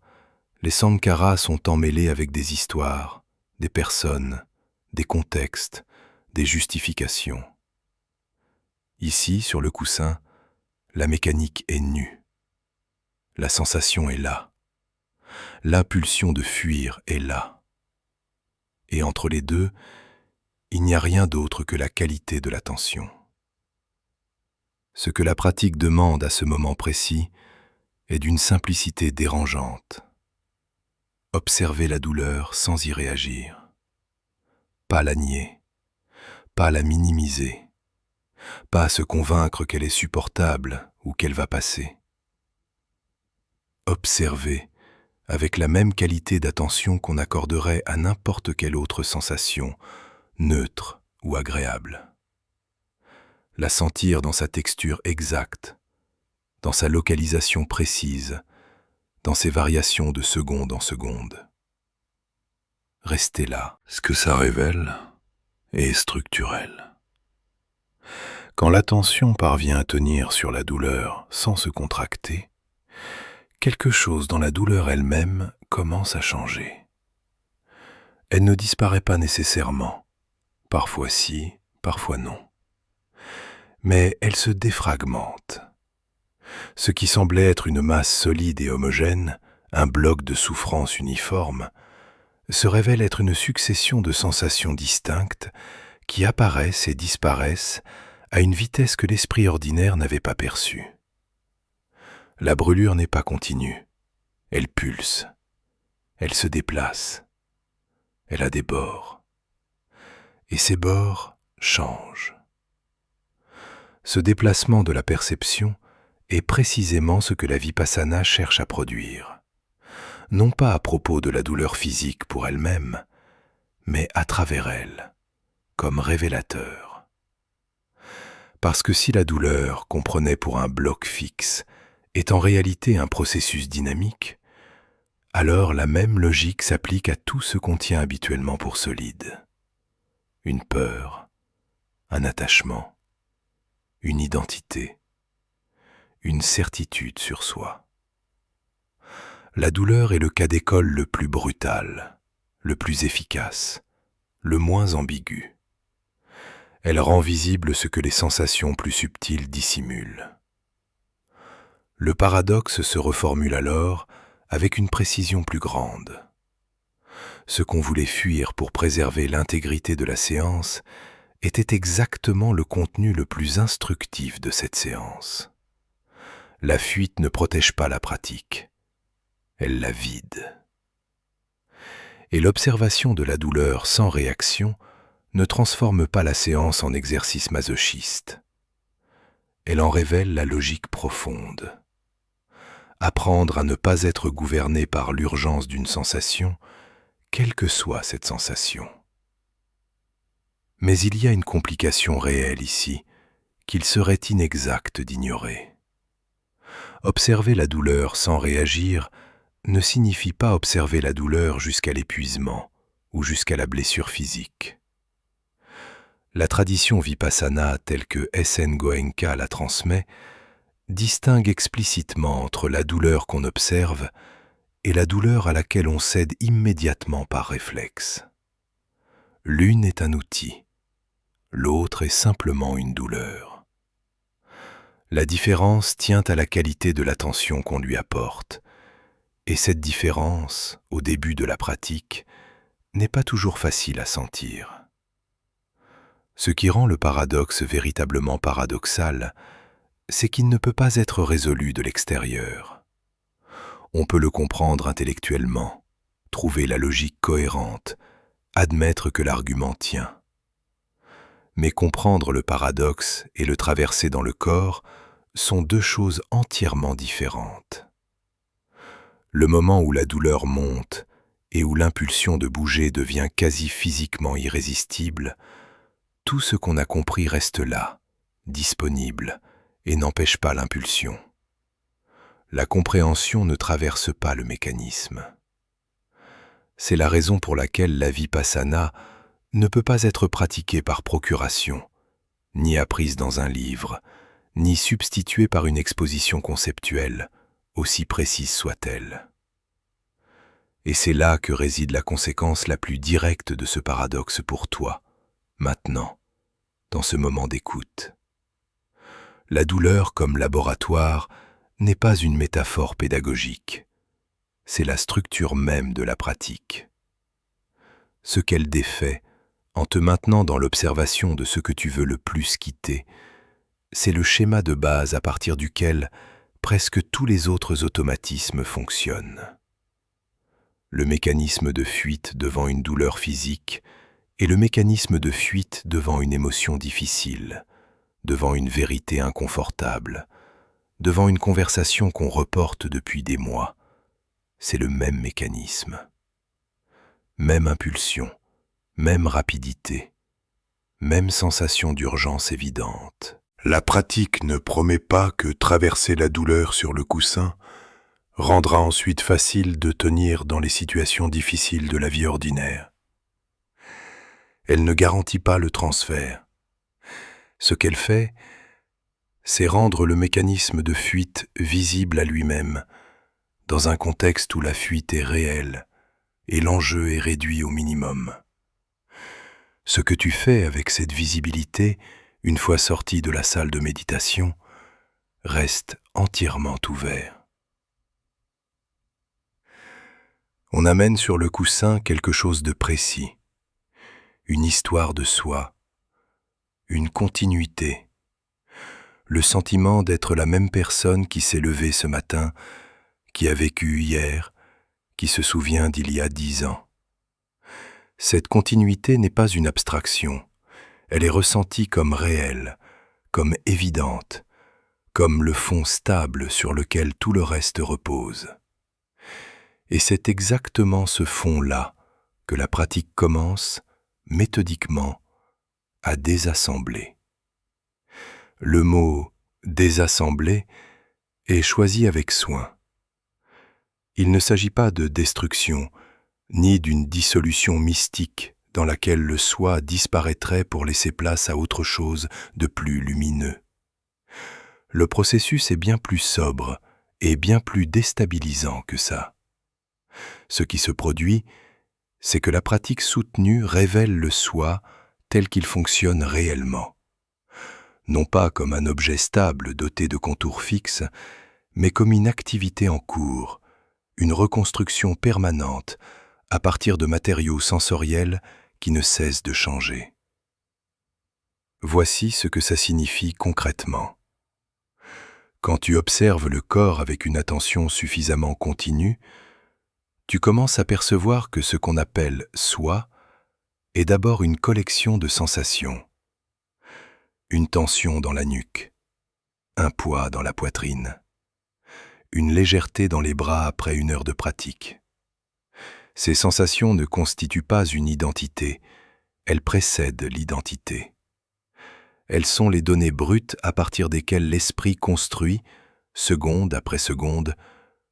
Les sankharas sont emmêlés avec des histoires, des personnes, des contextes, des justifications. Ici, sur le coussin, la mécanique est nue. La sensation est là. L'impulsion de fuir est là. Et entre les deux, il n'y a rien d'autre que la qualité de l'attention. Ce que la pratique demande à ce moment précis est d'une simplicité dérangeante. Observer la douleur sans y réagir. Pas la nier, pas la minimiser, pas se convaincre qu'elle est supportable ou qu'elle va passer. Observer avec la même qualité d'attention qu'on accorderait à n'importe quelle autre sensation, neutre ou agréable. La sentir dans sa texture exacte, dans sa localisation précise, dans ses variations de seconde en seconde. Restez là. Ce que ça révèle est structurel. Quand l'attention parvient à tenir sur la douleur sans se contracter, quelque chose dans la douleur elle-même commence à changer. Elle ne disparaît pas nécessairement, parfois si, parfois non. Mais elle se défragmente. Ce qui semblait être une masse solide et homogène, un bloc de souffrance uniforme, se révèle être une succession de sensations distinctes qui apparaissent et disparaissent à une vitesse que l'esprit ordinaire n'avait pas perçue. La brûlure n'est pas continue, elle pulse, elle se déplace, elle a des bords, et ces bords changent. Ce déplacement de la perception est précisément ce que la vipassana cherche à produire, non pas à propos de la douleur physique pour elle-même, mais à travers elle, comme révélateur. Parce que si la douleur qu'on prenait pour un bloc fixe est en réalité un processus dynamique, alors la même logique s'applique à tout ce qu'on tient habituellement pour solide. Une peur, un attachement, une identité, une certitude sur soi. La douleur est le cas d'école le plus brutal, le plus efficace, le moins ambigu. Elle rend visible ce que les sensations plus subtiles dissimulent. Le paradoxe se reformule alors avec une précision plus grande. Ce qu'on voulait fuir pour préserver l'intégrité de la séance était exactement le contenu le plus instructif de cette séance. La fuite ne protège pas la pratique, elle la vide. Et l'observation de la douleur sans réaction ne transforme pas la séance en exercice masochiste. Elle en révèle la logique profonde. Apprendre à ne pas être gouverné par l'urgence d'une sensation, quelle que soit cette sensation. Mais il y a une complication réelle ici, qu'il serait inexact d'ignorer. Observer la douleur sans réagir ne signifie pas observer la douleur jusqu'à l'épuisement ou jusqu'à la blessure physique. La tradition vipassana telle que S.N. Goenka la transmet distingue explicitement entre la douleur qu'on observe et la douleur à laquelle on cède immédiatement par réflexe. L'une est un outil, l'autre est simplement une douleur. La différence tient à la qualité de l'attention qu'on lui apporte, et cette différence, au début de la pratique, n'est pas toujours facile à sentir. Ce qui rend le paradoxe véritablement paradoxal, c'est qu'il ne peut pas être résolu de l'extérieur. On peut le comprendre intellectuellement, trouver la logique cohérente, admettre que l'argument tient. Mais comprendre le paradoxe et le traverser dans le corps sont deux choses entièrement différentes. Le moment où la douleur monte et où l'impulsion de bouger devient quasi physiquement irrésistible, tout ce qu'on a compris reste là, disponible, et n'empêche pas l'impulsion. La compréhension ne traverse pas le mécanisme. C'est la raison pour laquelle la vipassana ne peut pas être pratiquée par procuration, ni apprise dans un livre, ni substituée par une exposition conceptuelle, aussi précise soit-elle. Et c'est là que réside la conséquence la plus directe de ce paradoxe pour toi, maintenant, dans ce moment d'écoute. La douleur comme laboratoire n'est pas une métaphore pédagogique, c'est la structure même de la pratique. Ce qu'elle défait, en te maintenant dans l'observation de ce que tu veux le plus quitter, c'est le schéma de base à partir duquel presque tous les autres automatismes fonctionnent. Le mécanisme de fuite devant une douleur physique et le mécanisme de fuite devant une émotion difficile, devant une vérité inconfortable, devant une conversation qu'on reporte depuis des mois. C'est le même mécanisme. Même impulsion, même rapidité, même sensation d'urgence évidente. La pratique ne promet pas que traverser la douleur sur le coussin rendra ensuite facile de tenir dans les situations difficiles de la vie ordinaire. Elle ne garantit pas le transfert. Ce qu'elle fait, c'est rendre le mécanisme de fuite visible à lui-même, dans un contexte où la fuite est réelle et l'enjeu est réduit au minimum. Ce que tu fais avec cette visibilité, une fois sorti de la salle de méditation, reste entièrement ouvert. On amène sur le coussin quelque chose de précis, une histoire de soi, une continuité, le sentiment d'être la même personne qui s'est levée ce matin, qui a vécu hier, qui se souvient d'il y a 10 ans. Cette continuité n'est pas une abstraction, elle est ressentie comme réelle, comme évidente, comme le fond stable sur lequel tout le reste repose. Et c'est exactement ce fond-là que la pratique commence, méthodiquement, à désassembler. Le mot « désassembler » est choisi avec soin. Il ne s'agit pas de destruction, ni d'une dissolution mystique dans laquelle le soi disparaîtrait pour laisser place à autre chose de plus lumineux. Le processus est bien plus sobre et bien plus déstabilisant que ça. Ce qui se produit, c'est que la pratique soutenue révèle le soi tel qu'il fonctionne réellement. Non pas comme un objet stable doté de contours fixes, mais comme une activité en cours, une reconstruction permanente à partir de matériaux sensoriels qui ne cessent de changer. Voici ce que ça signifie concrètement. Quand tu observes le corps avec une attention suffisamment continue, tu commences à percevoir que ce qu'on appelle « soi » est d'abord une collection de sensations. Une tension dans la nuque, un poids dans la poitrine, une légèreté dans les bras après une heure de pratique. Ces sensations ne constituent pas une identité, elles précèdent l'identité. Elles sont les données brutes à partir desquelles l'esprit construit, seconde après seconde,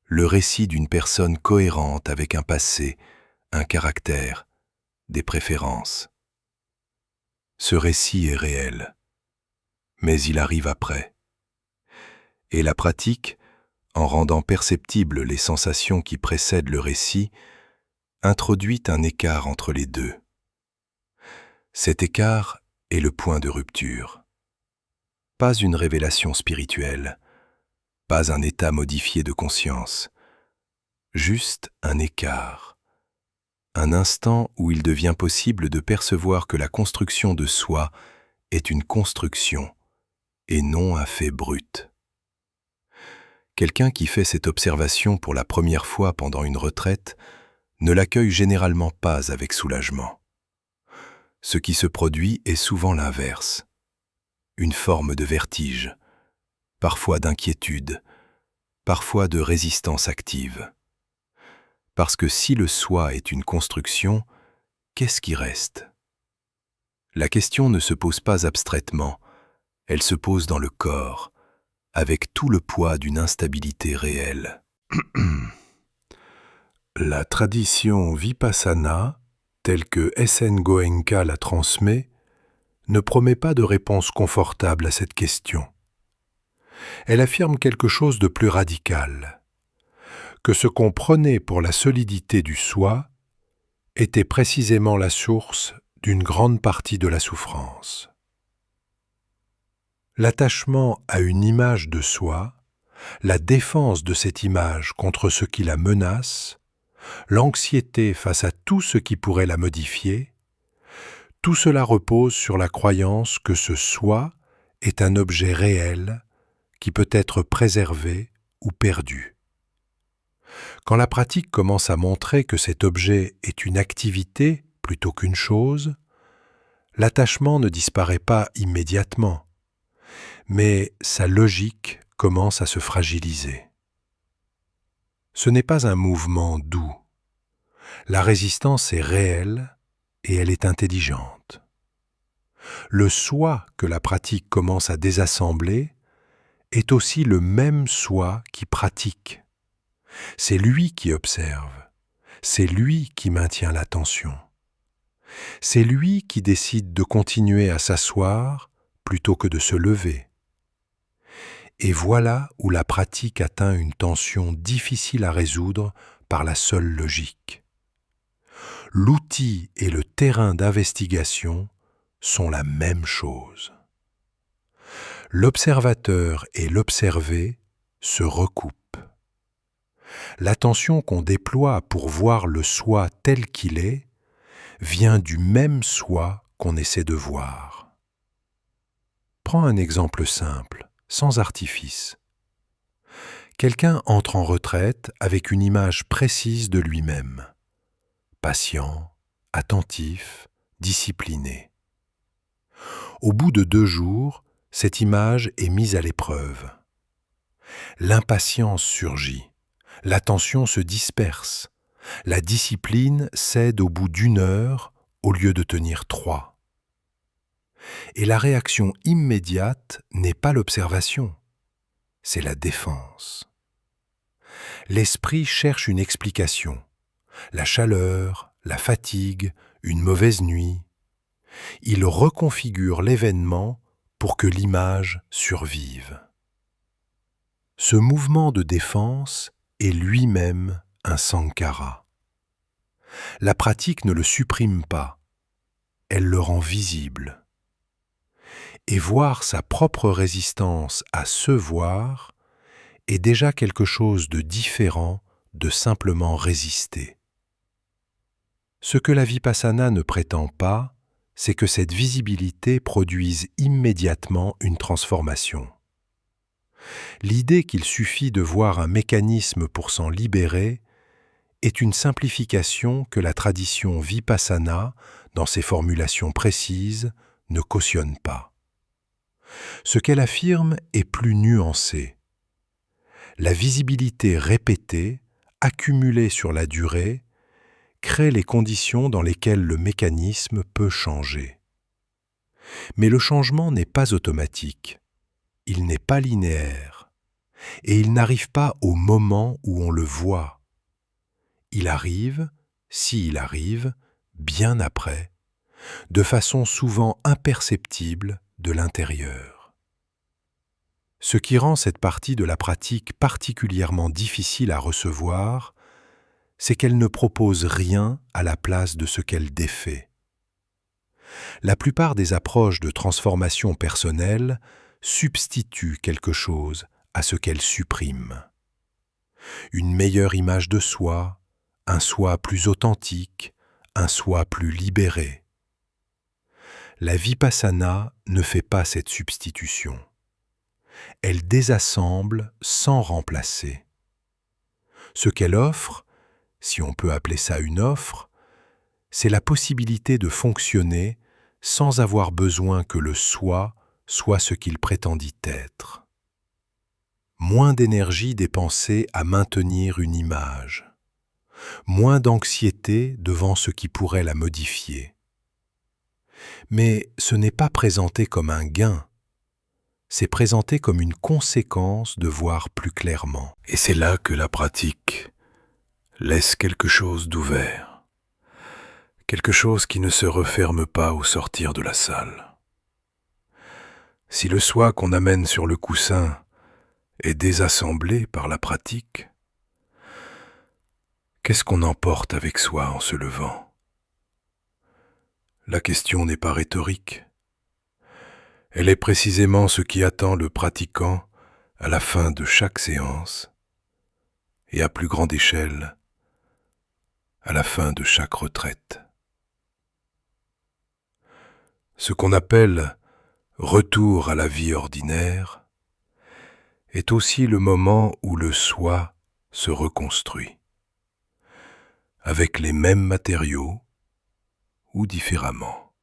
le récit d'une personne cohérente avec un passé, un caractère, des préférences. Ce récit est réel, mais il arrive après. Et la pratique, en rendant perceptibles les sensations qui précèdent le récit, introduit un écart entre les deux. Cet écart est le point de rupture. Pas une révélation spirituelle, pas un état modifié de conscience, juste un écart, un instant où il devient possible de percevoir que la construction de soi est une construction et non un fait brut. Quelqu'un qui fait cette observation pour la première fois pendant une retraite ne l'accueille généralement pas avec soulagement. Ce qui se produit est souvent l'inverse, une forme de vertige, parfois d'inquiétude, parfois de résistance active. Parce que si le soi est une construction, qu'est-ce qui reste? La question ne se pose pas abstraitement, elle se pose dans le corps, avec tout le poids d'une instabilité réelle. La tradition Vipassana, telle que S.N. Goenka la transmet, ne promet pas de réponse confortable à cette question. Elle affirme quelque chose de plus radical. que ce qu'on prenait pour la solidité du soi était précisément la source d'une grande partie de la souffrance. L'attachement à une image de soi, la défense de cette image contre ce qui la menace, l'anxiété face à tout ce qui pourrait la modifier, tout cela repose sur la croyance que ce soi est un objet réel qui peut être préservé ou perdu. Quand la pratique commence à montrer que cet objet est une activité plutôt qu'une chose, l'attachement ne disparaît pas immédiatement, mais sa logique commence à se fragiliser. Ce n'est pas un mouvement doux. La résistance est réelle et elle est intelligente. Le soi que la pratique commence à désassembler est aussi le même soi qui pratique. C'est lui qui observe, c'est lui qui maintient l'attention. C'est lui qui décide de continuer à s'asseoir plutôt que de se lever. Et voilà où la pratique atteint une tension difficile à résoudre par la seule logique. L'outil et le terrain d'investigation sont la même chose. L'observateur et l'observé se recoupent. L'attention qu'on déploie pour voir le soi tel qu'il est vient du même soi qu'on essaie de voir. Prends un exemple simple, sans artifice. Quelqu'un entre en retraite avec une image précise de lui-même. Patient, attentif, discipliné. Au bout de 2 jours, cette image est mise à l'épreuve. L'impatience surgit, l'attention se disperse, la discipline cède au bout d'1 heure au lieu de tenir 3. Et la réaction immédiate n'est pas l'observation, c'est la défense. L'esprit cherche une explication. La chaleur, la fatigue, une mauvaise nuit. Il reconfigure l'événement pour que l'image survive. Ce mouvement de défense est lui-même un sankhara. La pratique ne le supprime pas, elle le rend visible. Et voir sa propre résistance à se voir est déjà quelque chose de différent de simplement résister. Ce que la vipassana ne prétend pas, c'est que cette visibilité produise immédiatement une transformation. L'idée qu'il suffit de voir un mécanisme pour s'en libérer est une simplification que la tradition vipassana, dans ses formulations précises, ne cautionne pas. Ce qu'elle affirme est plus nuancé. La visibilité répétée, accumulée sur la durée, crée les conditions dans lesquelles le mécanisme peut changer. Mais le changement n'est pas automatique, il n'est pas linéaire, et il n'arrive pas au moment où on le voit. Il arrive, s'il arrive, bien après, de façon souvent imperceptible de l'intérieur. Ce qui rend cette partie de la pratique particulièrement difficile à recevoir, c'est qu'elle ne propose rien à la place de ce qu'elle défait. La plupart des approches de transformation personnelle substituent quelque chose à ce qu'elles suppriment. Une meilleure image de soi, un soi plus authentique, un soi plus libéré. La vipassana ne fait pas cette substitution. Elle désassemble sans remplacer. Ce qu'elle offre, si on peut appeler ça une offre, c'est la possibilité de fonctionner sans avoir besoin que le soi soit ce qu'il prétendit être. Moins d'énergie dépensée à maintenir une image, moins d'anxiété devant ce qui pourrait la modifier. Mais ce n'est pas présenté comme un gain, c'est présenté comme une conséquence de voir plus clairement. Et c'est là que la pratique laisse quelque chose d'ouvert, quelque chose qui ne se referme pas au sortir de la salle. Si le soi qu'on amène sur le coussin est désassemblé par la pratique, Qu'est-ce qu'on emporte avec soi en se levant? La question n'est pas rhétorique. Elle est précisément ce qui attend le pratiquant à la fin de chaque séance et à plus grande échelle, à la fin de chaque retraite. Ce qu'on appelle retour à la vie ordinaire est aussi le moment où le soi se reconstruit, avec les mêmes matériaux ou différemment.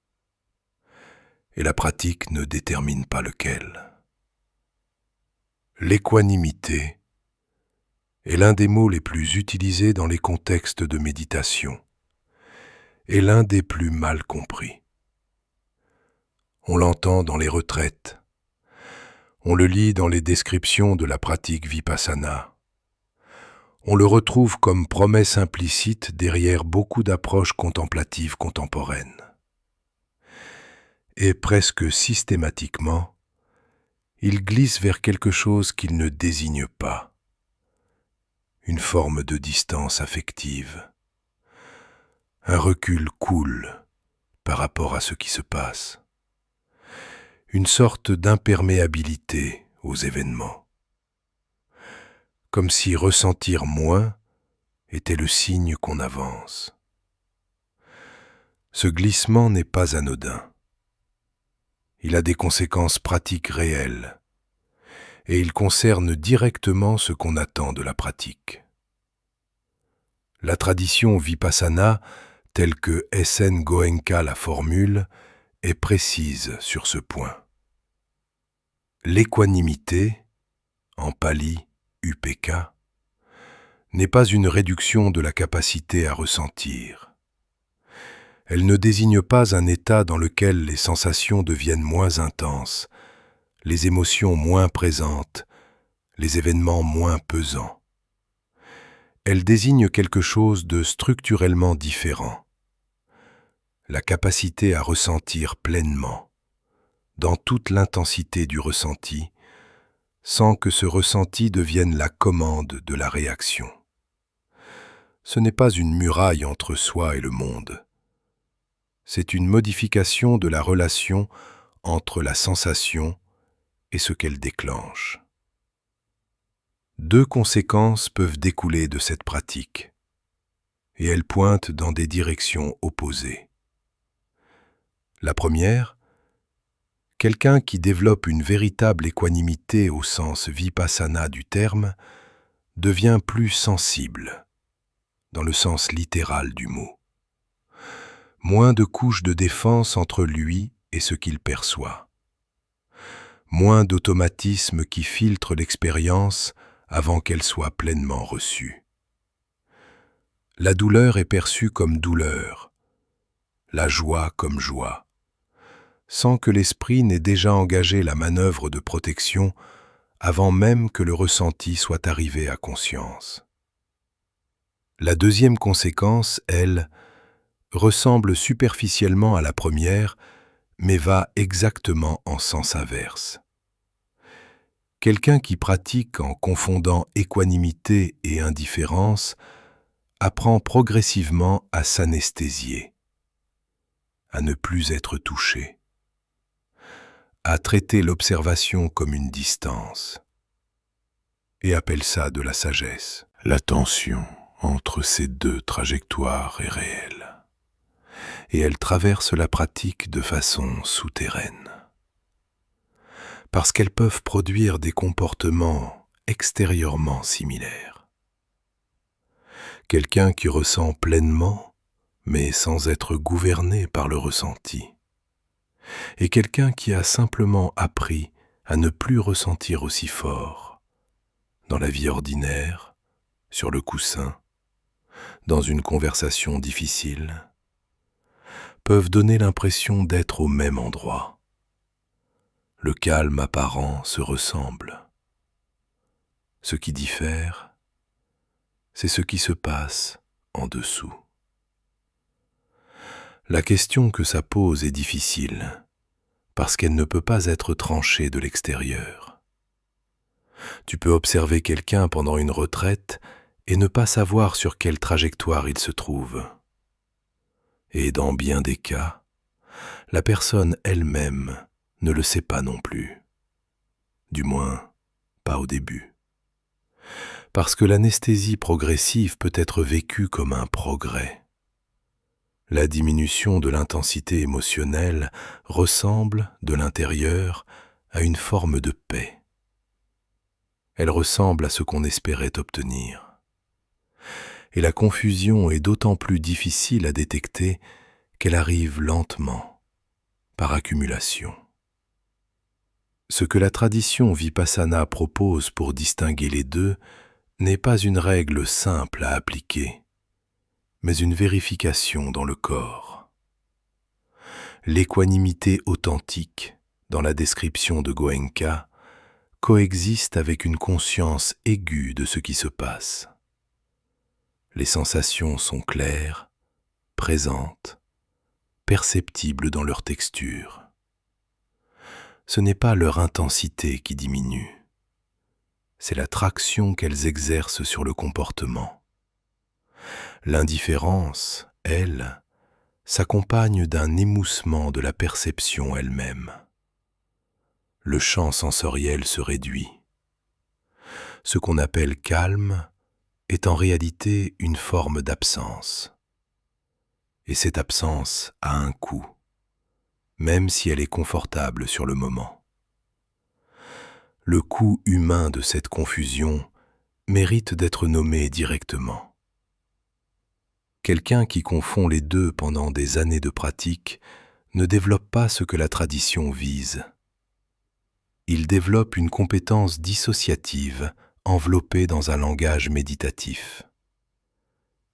Et la pratique ne détermine pas lequel. L'équanimité est l'un des mots les plus utilisés dans les contextes de méditation et l'un des plus mal compris. On l'entend dans les retraites, on le lit dans les descriptions de la pratique vipassana, on le retrouve comme promesse implicite derrière beaucoup d'approches contemplatives contemporaines. Et presque systématiquement, il glisse vers quelque chose qu'il ne désigne pas, une forme de distance affective, un recul cool par rapport à ce qui se passe, une sorte d'imperméabilité aux événements, comme si ressentir moins était le signe qu'on avance. Ce glissement n'est pas anodin. Il a des conséquences pratiques réelles, et il concerne directement ce qu'on attend de la pratique. La tradition vipassana, telle que S.N. Goenka la formule, est précise sur ce point. L'équanimité, en pali upeka, n'est pas une réduction de la capacité à ressentir. Elle ne désigne pas un état dans lequel les sensations deviennent moins intenses, les émotions moins présentes, les événements moins pesants. Elle désigne quelque chose de structurellement différent. La capacité à ressentir pleinement, dans toute l'intensité du ressenti, sans que ce ressenti devienne la commande de la réaction. Ce n'est pas une muraille entre soi et le monde. C'est une modification de la relation entre la sensation et ce qu'elle déclenche. Deux conséquences peuvent découler de cette pratique, et elles pointent dans des directions opposées. La première, quelqu'un qui développe une véritable équanimité au sens vipassana du terme devient plus sensible, dans le sens littéral du mot. Moins de couches de défense entre lui et ce qu'il perçoit. Moins d'automatismes qui filtrent l'expérience avant qu'elle soit pleinement reçue. La douleur est perçue comme douleur, la joie comme joie, sans que l'esprit n'ait déjà engagé la manœuvre de protection avant même que le ressenti soit arrivé à conscience. La deuxième conséquence, elle, ressemble superficiellement à la première, mais va exactement en sens inverse. Quelqu'un qui pratique en confondant équanimité et indifférence apprend progressivement à s'anesthésier, à ne plus être touché, à traiter l'observation comme une distance, et appelle ça de la sagesse. La tension entre ces deux trajectoires est réelle, et elle traverse la pratique de façon souterraine, parce qu'elles peuvent produire des comportements extérieurement similaires. Quelqu'un qui ressent pleinement, mais sans être gouverné par le ressenti, et quelqu'un qui a simplement appris à ne plus ressentir aussi fort, dans la vie ordinaire, sur le coussin, dans une conversation difficile, peuvent donner l'impression d'être au même endroit. Le calme apparent se ressemble. Ce qui diffère, c'est ce qui se passe en dessous. La question que ça pose est difficile, parce qu'elle ne peut pas être tranchée de l'extérieur. Tu peux observer quelqu'un pendant une retraite et ne pas savoir sur quelle trajectoire il se trouve. Et dans bien des cas, la personne elle-même ne le sait pas non plus. Du moins, pas au début. Parce que l'anesthésie progressive peut être vécue comme un progrès. La diminution de l'intensité émotionnelle ressemble, de l'intérieur, à une forme de paix. Elle ressemble à ce qu'on espérait obtenir. Et la confusion est d'autant plus difficile à détecter qu'elle arrive lentement, par accumulation. Ce que la tradition Vipassana propose pour distinguer les deux n'est pas une règle simple à appliquer, mais une vérification dans le corps. L'équanimité authentique, dans la description de Goenka, coexiste avec une conscience aiguë de ce qui se passe. Les sensations sont claires, présentes, perceptibles dans leur texture. Ce n'est pas leur intensité qui diminue, c'est la traction qu'elles exercent sur le comportement. L'indifférence, elle, s'accompagne d'un émoussement de la perception elle-même. Le champ sensoriel se réduit. Ce qu'on appelle calme est en réalité une forme d'absence. Et cette absence a un coût, même si elle est confortable sur le moment. Le coût humain de cette confusion mérite d'être nommé directement. Quelqu'un qui confond les deux pendant des années de pratique ne développe pas ce que la tradition vise. Il développe une compétence dissociative enveloppée dans un langage méditatif.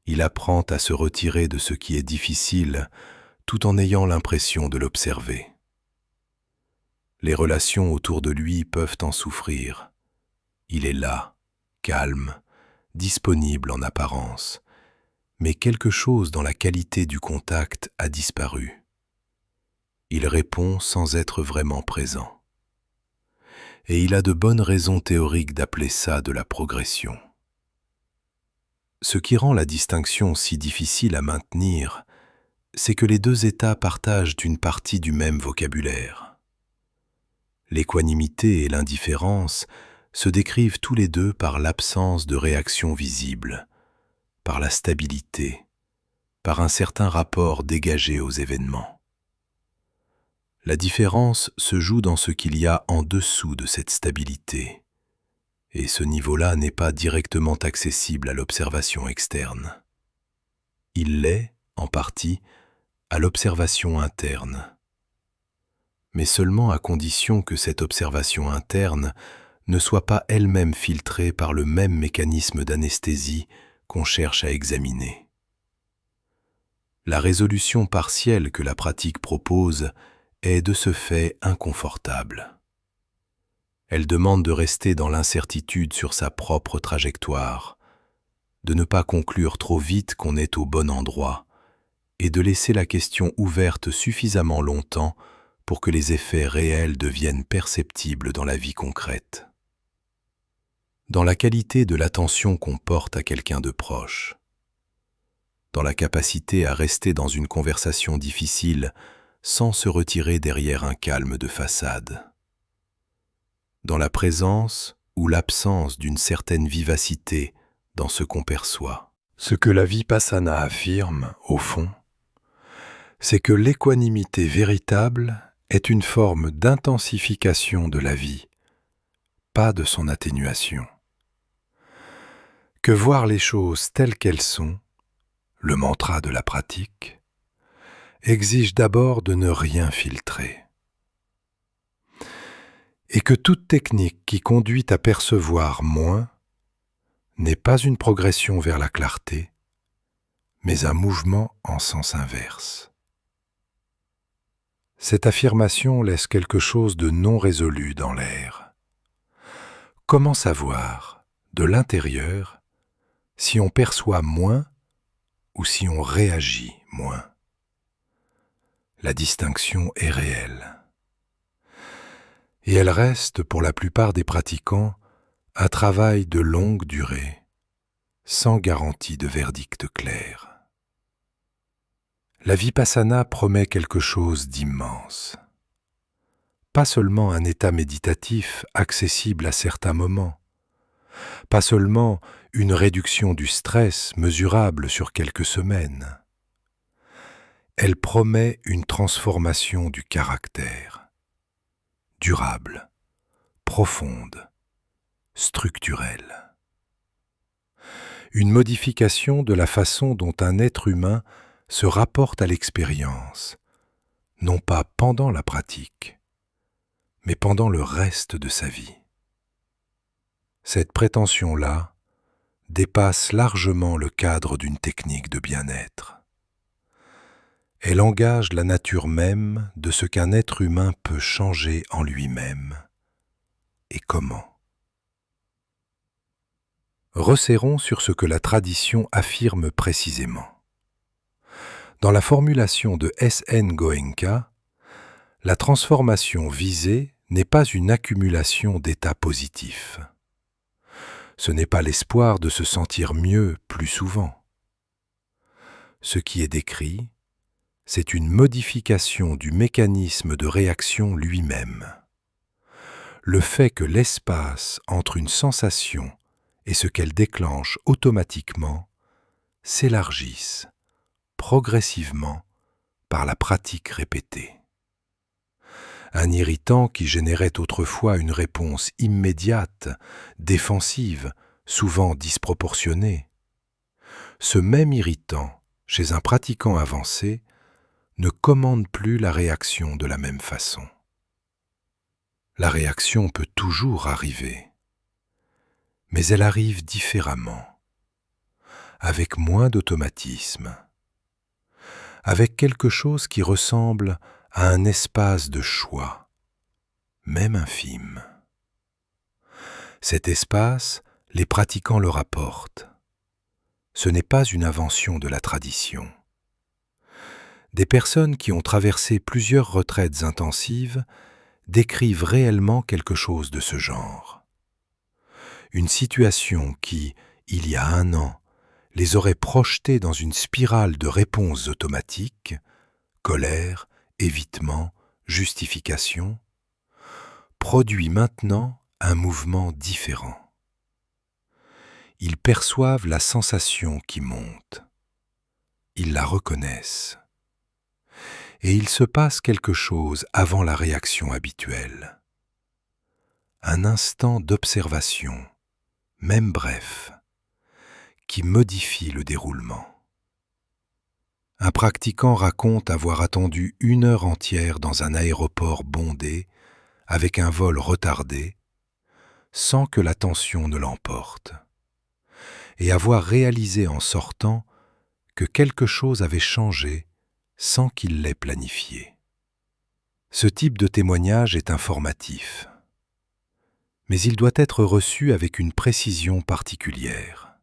Il apprend à se retirer de ce qui est difficile tout en ayant l'impression de l'observer. Les relations autour de lui peuvent en souffrir. Il est là, calme, disponible en apparence, mais quelque chose dans la qualité du contact a disparu. Il répond sans être vraiment présent. Et il a de bonnes raisons théoriques d'appeler ça de la progression. Ce qui rend la distinction si difficile à maintenir, c'est que les deux états partagent une partie du même vocabulaire. L'équanimité et l'indifférence se décrivent tous les deux par l'absence de réaction visible, par la stabilité, par un certain rapport dégagé aux événements. La différence se joue dans ce qu'il y a en dessous de cette stabilité, et ce niveau-là n'est pas directement accessible à l'observation externe. Il l'est, en partie, à l'observation interne, mais seulement à condition que cette observation interne ne soit pas elle-même filtrée par le même mécanisme d'anesthésie qu'on cherche à examiner. La résolution partielle que la pratique propose est de ce fait inconfortable. Elle demande de rester dans l'incertitude sur sa propre trajectoire, de ne pas conclure trop vite qu'on est au bon endroit et de laisser la question ouverte suffisamment longtemps pour que les effets réels deviennent perceptibles dans la vie concrète. Dans la qualité de l'attention qu'on porte à quelqu'un de proche, dans la capacité à rester dans une conversation difficile sans se retirer derrière un calme de façade, dans la présence ou l'absence d'une certaine vivacité dans ce qu'on perçoit. Ce que la Vipassana affirme, au fond, c'est que l'équanimité véritable est une forme d'intensification de la vie, pas de son atténuation. Que voir les choses telles qu'elles sont, le mantra de la pratique, exige d'abord de ne rien filtrer. Et que toute technique qui conduit à percevoir moins n'est pas une progression vers la clarté, mais un mouvement en sens inverse. Cette affirmation laisse quelque chose de non résolu dans l'air. Comment savoir, de l'intérieur, si on perçoit moins ou si on réagit moins? La distinction est réelle. Et elle reste, pour la plupart des pratiquants, un travail de longue durée, sans garantie de verdict clair. La vipassana promet quelque chose d'immense. Pas seulement un état méditatif accessible à certains moments, pas seulement une réduction du stress mesurable sur quelques semaines. Elle promet une transformation du caractère, durable, profonde, structurelle. Une modification de la façon dont un être humain se rapporte à l'expérience, non pas pendant la pratique, mais pendant le reste de sa vie. Cette prétention-là dépasse largement le cadre d'une technique de bien-être. Elle engage la nature même de ce qu'un être humain peut changer en lui-même et comment. Resserrons sur ce que la tradition affirme précisément. Dans la formulation de S.N. Goenka, la transformation visée n'est pas une accumulation d'états positifs. Ce n'est pas l'espoir de se sentir mieux plus souvent. Ce qui est décrit, c'est une modification du mécanisme de réaction lui-même. Le fait que l'espace entre une sensation et ce qu'elle déclenche automatiquement s'élargisse progressivement par la pratique répétée. Un irritant qui générait autrefois une réponse immédiate, défensive, souvent disproportionnée. Ce même irritant, chez un pratiquant avancé, ne commande plus la réaction de la même façon. La réaction peut toujours arriver, mais elle arrive différemment, avec moins d'automatisme, avec quelque chose qui ressemble à un espace de choix, même infime. Cet espace, les pratiquants le rapportent. Ce n'est pas une invention de la tradition. Des personnes qui ont traversé plusieurs retraites intensives décrivent réellement quelque chose de ce genre. Une situation qui, il y a 1 an, les aurait projetés dans une spirale de réponses automatiques, colère, évitement, justification, produit maintenant un mouvement différent. Ils perçoivent la sensation qui monte. Ils la reconnaissent. Et il se passe quelque chose avant la réaction habituelle. Un instant d'observation, même bref, qui modifie le déroulement. Un pratiquant raconte avoir attendu 1 heure entière dans un aéroport bondé, avec un vol retardé, sans que la tension ne l'emporte, et avoir réalisé en sortant que quelque chose avait changé sans qu'il l'ait planifié. Ce type de témoignage est informatif, mais il doit être reçu avec une précision particulière.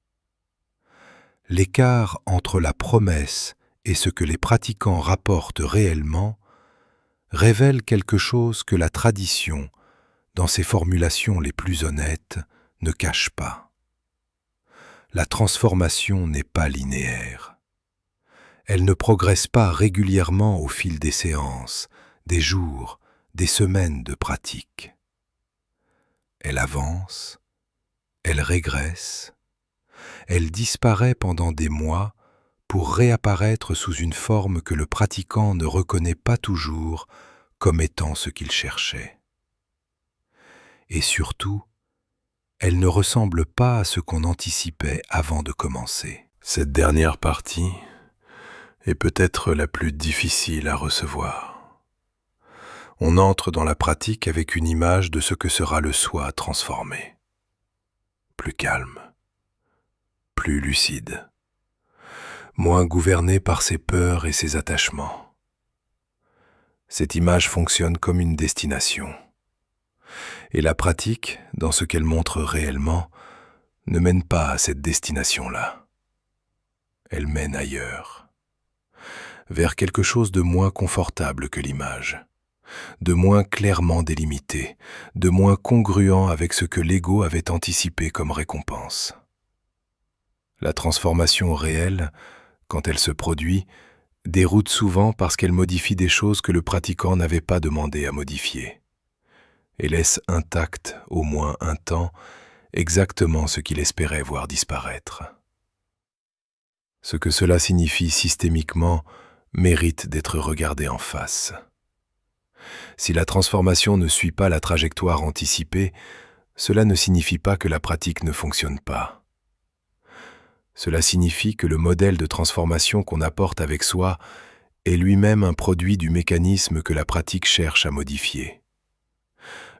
L'écart entre la promesse et ce que les pratiquants rapportent réellement révèle quelque chose que la tradition, dans ses formulations les plus honnêtes, ne cache pas. La transformation n'est pas linéaire. Elle ne progresse pas régulièrement au fil des séances, des jours, des semaines de pratique. Elle avance, elle régresse, elle disparaît pendant des mois pour réapparaître sous une forme que le pratiquant ne reconnaît pas toujours comme étant ce qu'il cherchait. Et surtout, elle ne ressemble pas à ce qu'on anticipait avant de commencer. Cette dernière partie est peut-être la plus difficile à recevoir. On entre dans la pratique avec une image de ce que sera le soi transformé. Plus calme, plus lucide, moins gouverné par ses peurs et ses attachements. Cette image fonctionne comme une destination. Et la pratique, dans ce qu'elle montre réellement, ne mène pas à cette destination-là. Elle mène ailleurs, vers quelque chose de moins confortable que l'image, de moins clairement délimité, de moins congruent avec ce que l'ego avait anticipé comme récompense. La transformation réelle, quand elle se produit, déroute souvent parce qu'elle modifie des choses que le pratiquant n'avait pas demandé à modifier, et laisse intact, au moins un temps, exactement ce qu'il espérait voir disparaître. Ce que cela signifie systémiquement mérite d'être regardé en face. Si la transformation ne suit pas la trajectoire anticipée, cela ne signifie pas que la pratique ne fonctionne pas. Cela signifie que le modèle de transformation qu'on apporte avec soi est lui-même un produit du mécanisme que la pratique cherche à modifier.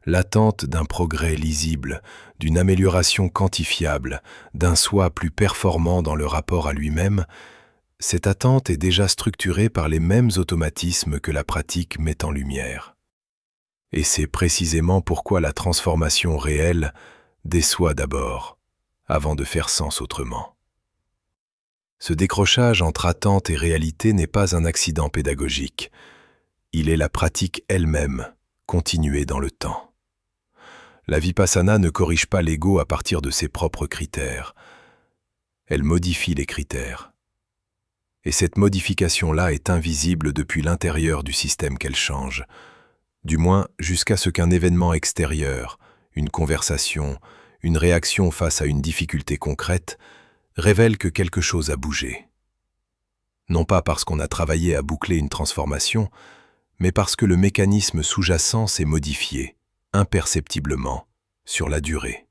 L'attente d'un progrès lisible, d'une amélioration quantifiable, d'un soi plus performant dans le rapport à lui-même, cette attente est déjà structurée par les mêmes automatismes que la pratique met en lumière. Et c'est précisément pourquoi la transformation réelle déçoit d'abord, avant de faire sens autrement. Ce décrochage entre attente et réalité n'est pas un accident pédagogique. Il est la pratique elle-même, continuée dans le temps. La vipassana ne corrige pas l'ego à partir de ses propres critères. Elle modifie les critères. Et cette modification-là est invisible depuis l'intérieur du système qu'elle change, du moins jusqu'à ce qu'un événement extérieur, une conversation, une réaction face à une difficulté concrète, révèle que quelque chose a bougé. Non pas parce qu'on a travaillé à boucler une transformation, mais parce que le mécanisme sous-jacent s'est modifié, imperceptiblement, sur la durée.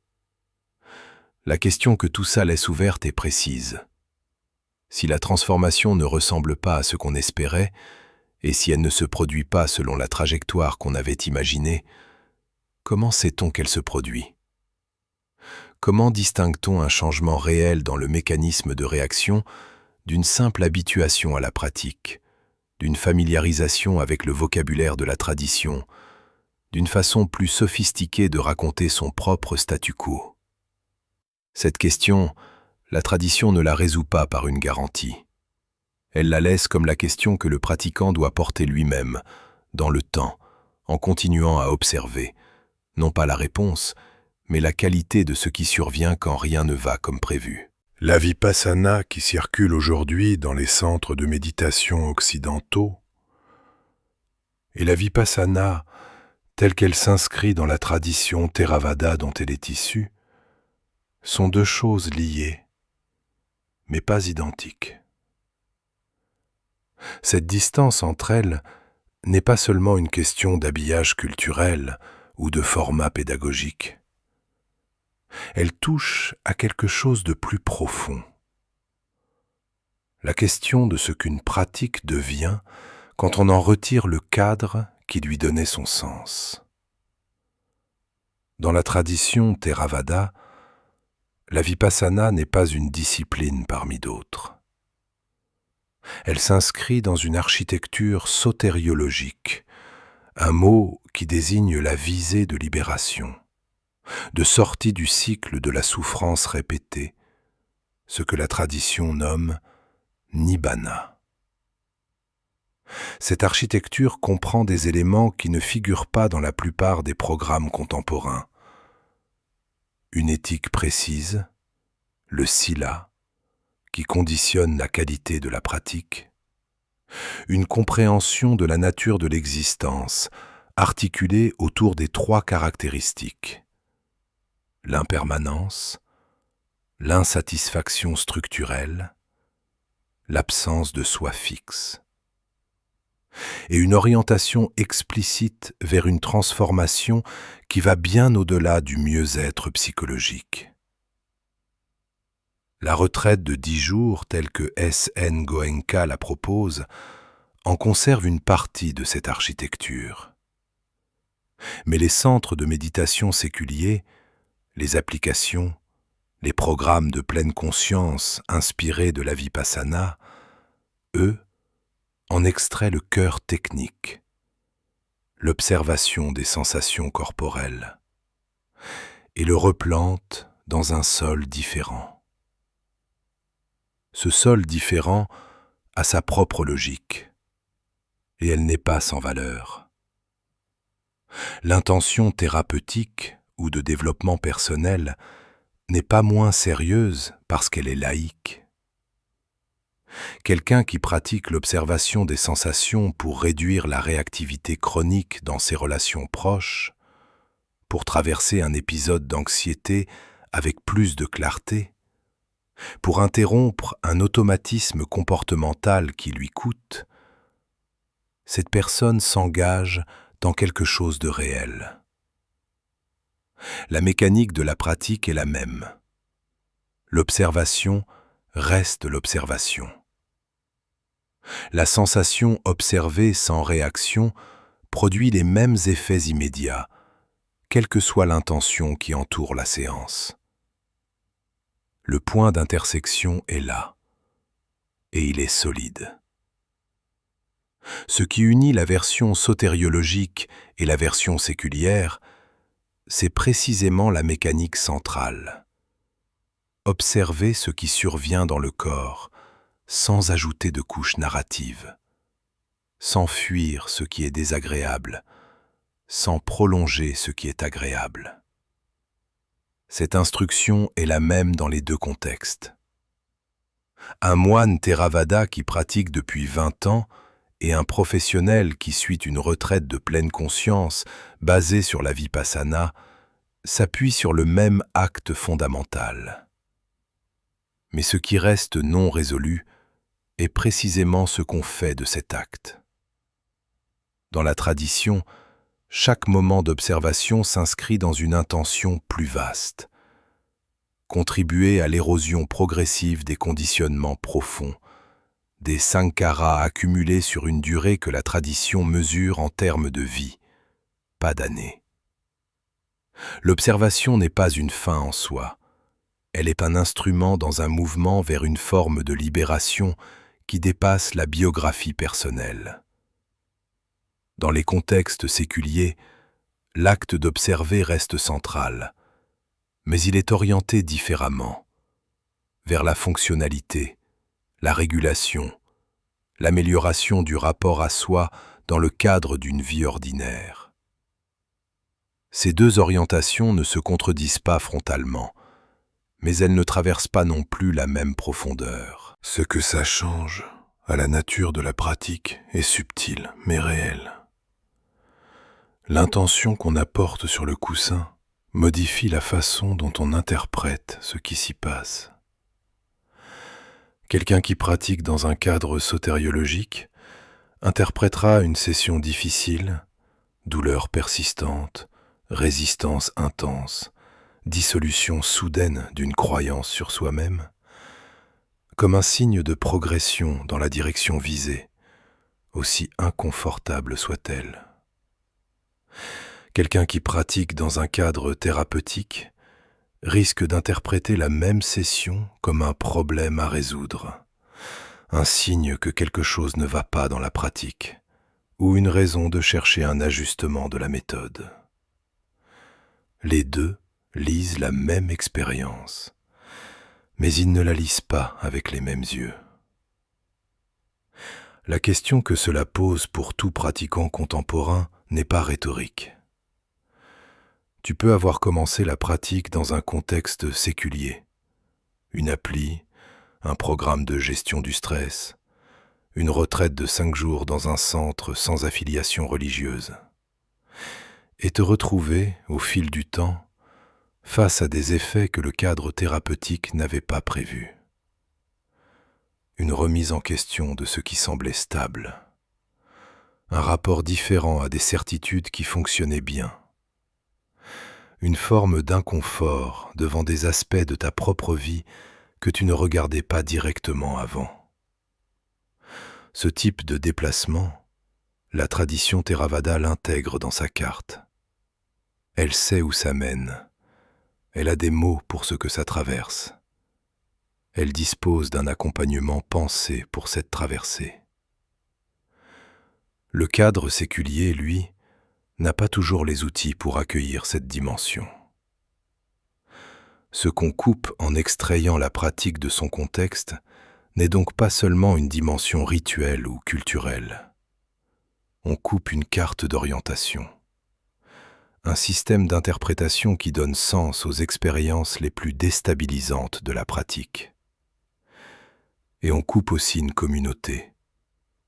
La question que tout ça laisse ouverte est précise. Si la transformation ne ressemble pas à ce qu'on espérait, et si elle ne se produit pas selon la trajectoire qu'on avait imaginée, comment sait-on qu'elle se produit ? Comment distingue-t-on un changement réel dans le mécanisme de réaction d'une simple habituation à la pratique, d'une familiarisation avec le vocabulaire de la tradition, d'une façon plus sophistiquée de raconter son propre statu quo? Cette question, la tradition ne la résout pas par une garantie. Elle la laisse comme la question que le pratiquant doit porter lui-même, dans le temps, en continuant à observer, non pas la réponse, mais la qualité de ce qui survient quand rien ne va comme prévu. La vipassana qui circule aujourd'hui dans les centres de méditation occidentaux et la vipassana telle qu'elle s'inscrit dans la tradition Theravada dont elle est issue sont deux choses liées, mais pas identiques. Cette distance entre elles n'est pas seulement une question d'habillage culturel ou de format pédagogique. Elle touche à quelque chose de plus profond. La question de ce qu'une pratique devient quand on en retire le cadre qui lui donnait son sens. Dans la tradition Theravada, la vipassana n'est pas une discipline parmi d'autres. Elle s'inscrit dans une architecture sotériologique, un mot qui désigne la visée de libération, de sortie du cycle de la souffrance répétée, ce que la tradition nomme nibbana. Cette architecture comprend des éléments qui ne figurent pas dans la plupart des programmes contemporains. Une éthique précise, le sila, qui conditionne la qualité de la pratique, une compréhension de la nature de l'existence, articulée autour des trois caractéristiques: l'impermanence, l'insatisfaction structurelle, l'absence de soi fixe, et une orientation explicite vers une transformation qui va bien au-delà du mieux-être psychologique. La retraite de 10 jours, telle que S.N. Goenka la propose, en conserve une partie de cette architecture. Mais les centres de méditation séculiers, les applications, les programmes de pleine conscience inspirés de la vipassana, eux, en extraient le cœur technique, l'observation des sensations corporelles, et le replantent dans un sol différent. Ce sol différent a sa propre logique, et elle n'est pas sans valeur. L'intention thérapeutique ou de développement personnel n'est pas moins sérieuse parce qu'elle est laïque. Quelqu'un qui pratique l'observation des sensations pour réduire la réactivité chronique dans ses relations proches, pour traverser un épisode d'anxiété avec plus de clarté, pour interrompre un automatisme comportemental qui lui coûte, cette personne s'engage dans quelque chose de réel. La mécanique de la pratique est la même. L'observation reste l'observation. La sensation observée sans réaction produit les mêmes effets immédiats, quelle que soit l'intention qui entoure la séance. Le point d'intersection est là, et il est solide. Ce qui unit la version sotériologique et la version séculière, c'est précisément la mécanique centrale. Observer ce qui survient dans le corps, sans ajouter de couche narrative, sans fuir ce qui est désagréable, sans prolonger ce qui est agréable. Cette instruction est la même dans les deux contextes. Un moine Theravada qui pratique depuis 20 ans et un professionnel qui suit une retraite de pleine conscience basée sur la vipassana s'appuient sur le même acte fondamental. Mais ce qui reste non résolu est précisément ce qu'on fait de cet acte. Dans la tradition, chaque moment d'observation s'inscrit dans une intention plus vaste. Contribuer à l'érosion progressive des conditionnements profonds, des sankharas accumulés sur une durée que la tradition mesure en termes de vie, pas d'années. L'observation n'est pas une fin en soi. Elle est un instrument dans un mouvement vers une forme de libération qui dépasse la biographie personnelle. Dans les contextes séculiers, l'acte d'observer reste central, mais il est orienté différemment, vers la fonctionnalité, la régulation, l'amélioration du rapport à soi dans le cadre d'une vie ordinaire. Ces deux orientations ne se contredisent pas frontalement, mais elles ne traversent pas non plus la même profondeur. Ce que ça change à la nature de la pratique est subtil, mais réel. L'intention qu'on apporte sur le coussin modifie la façon dont on interprète ce qui s'y passe. Quelqu'un qui pratique dans un cadre sotériologique interprétera une session difficile, douleur persistante, résistance intense, dissolution soudaine d'une croyance sur soi-même, comme un signe de progression dans la direction visée, aussi inconfortable soit-elle. Quelqu'un qui pratique dans un cadre thérapeutique risque d'interpréter la même session comme un problème à résoudre, un signe que quelque chose ne va pas dans la pratique, ou une raison de chercher un ajustement de la méthode. Les deux lisent la même expérience, mais ils ne la lisent pas avec les mêmes yeux. La question que cela pose pour tout pratiquant contemporain n'est pas rhétorique. Tu peux avoir commencé la pratique dans un contexte séculier, une appli, un programme de gestion du stress, une retraite de 5 jours dans un centre sans affiliation religieuse, et te retrouver, au fil du temps, face à des effets que le cadre thérapeutique n'avait pas prévus. Une remise en question de ce qui semblait stable, un rapport différent à des certitudes qui fonctionnaient bien, une forme d'inconfort devant des aspects de ta propre vie que tu ne regardais pas directement avant. Ce type de déplacement, la tradition Theravada l'intègre dans sa carte. Elle sait où ça mène. Elle a des mots pour ce que ça traverse. Elle dispose d'un accompagnement pensé pour cette traversée. Le cadre séculier, lui, n'a pas toujours les outils pour accueillir cette dimension. Ce qu'on coupe en extrayant la pratique de son contexte n'est donc pas seulement une dimension rituelle ou culturelle. On coupe une carte d'orientation, un système d'interprétation qui donne sens aux expériences les plus déstabilisantes de la pratique. Et on coupe aussi une communauté,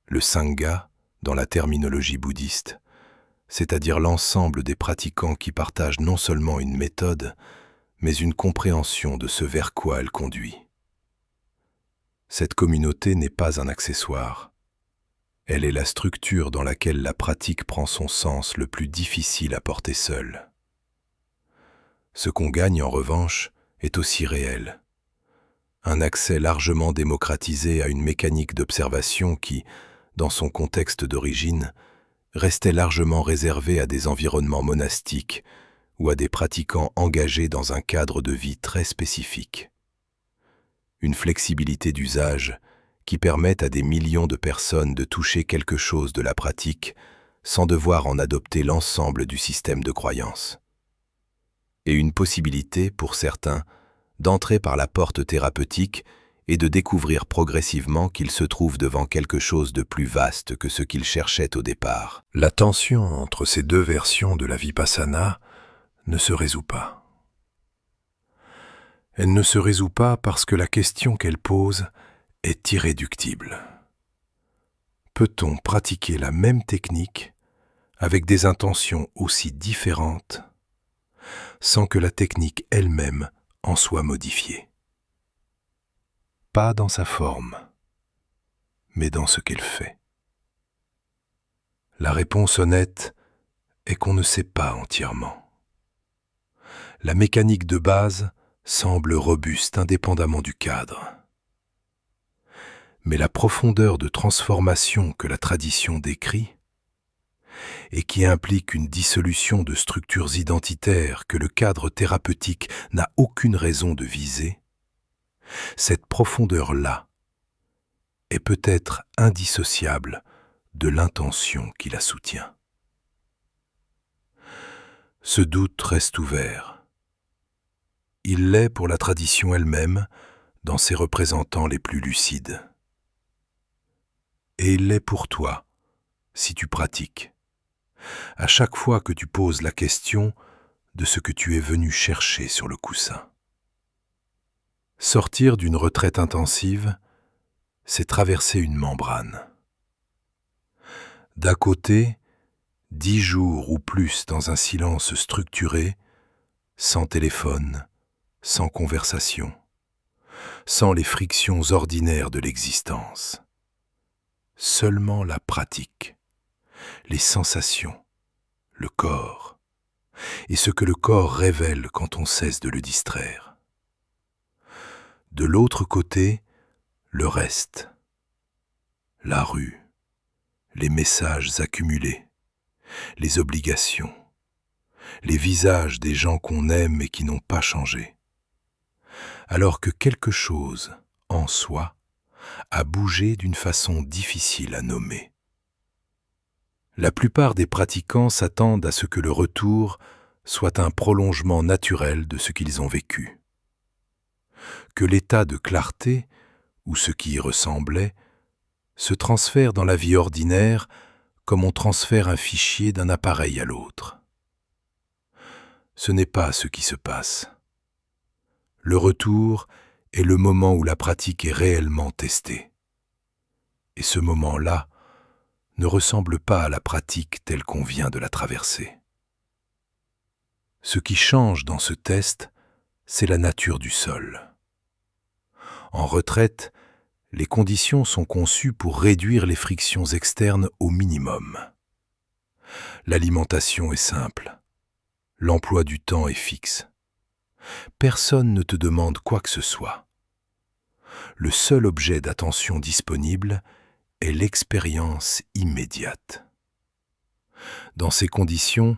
le Sangha dans la terminologie bouddhiste, c'est-à-dire l'ensemble des pratiquants qui partagent non seulement une méthode, mais une compréhension de ce vers quoi elle conduit. Cette communauté n'est pas un accessoire. Elle est la structure dans laquelle la pratique prend son sens le plus difficile à porter seule. Ce qu'on gagne, en revanche, est aussi réel. Un accès largement démocratisé à une mécanique d'observation qui, dans son contexte d'origine, restait largement réservée à des environnements monastiques ou à des pratiquants engagés dans un cadre de vie très spécifique. Une flexibilité d'usage qui permet à des millions de personnes de toucher quelque chose de la pratique sans devoir en adopter l'ensemble du système de croyance. Et une possibilité, pour certains, d'entrer par la porte thérapeutique et de découvrir progressivement qu'ils se trouvent devant quelque chose de plus vaste que ce qu'ils cherchaient au départ. La tension entre ces deux versions de la vipassana ne se résout pas. Elle ne se résout pas parce que la question qu'elle pose est irréductible. Peut-on pratiquer la même technique avec des intentions aussi différentes sans que la technique elle-même en soit modifiée? Pas dans sa forme, mais dans ce qu'elle fait. La réponse honnête est qu'on ne sait pas entièrement. La mécanique de base semble robuste indépendamment du cadre. Mais la profondeur de transformation que la tradition décrit, et qui implique une dissolution de structures identitaires que le cadre thérapeutique n'a aucune raison de viser, cette profondeur-là est peut-être indissociable de l'intention qui la soutient. Ce doute reste ouvert. Il l'est pour la tradition elle-même, dans ses représentants les plus lucides. Et il l'est pour toi, si tu pratiques, à chaque fois que tu poses la question de ce que tu es venu chercher sur le coussin. Sortir d'une retraite intensive, c'est traverser une membrane. D'un côté, 10 jours ou plus dans un silence structuré, sans téléphone, sans conversation, sans les frictions ordinaires de l'existence. Seulement la pratique, les sensations, le corps, et ce que le corps révèle quand on cesse de le distraire. De l'autre côté, le reste, la rue, les messages accumulés, les obligations, les visages des gens qu'on aime et qui n'ont pas changé, alors que quelque chose, en soi, a bougé d'une façon difficile à nommer. La plupart des pratiquants s'attendent à ce que le retour soit un prolongement naturel de ce qu'ils ont vécu. Que l'état de clarté, ou ce qui y ressemblait, se transfère dans la vie ordinaire comme on transfère un fichier d'un appareil à l'autre. Ce n'est pas ce qui se passe. Le retour est le moment où la pratique est réellement testée. Et ce moment-là ne ressemble pas à la pratique telle qu'on vient de la traverser. Ce qui change dans ce test, c'est la nature du sol. En retraite, les conditions sont conçues pour réduire les frictions externes au minimum. L'alimentation est simple. L'emploi du temps est fixe. Personne ne te demande quoi que ce soit. Le seul objet d'attention disponible est l'expérience immédiate. Dans ces conditions,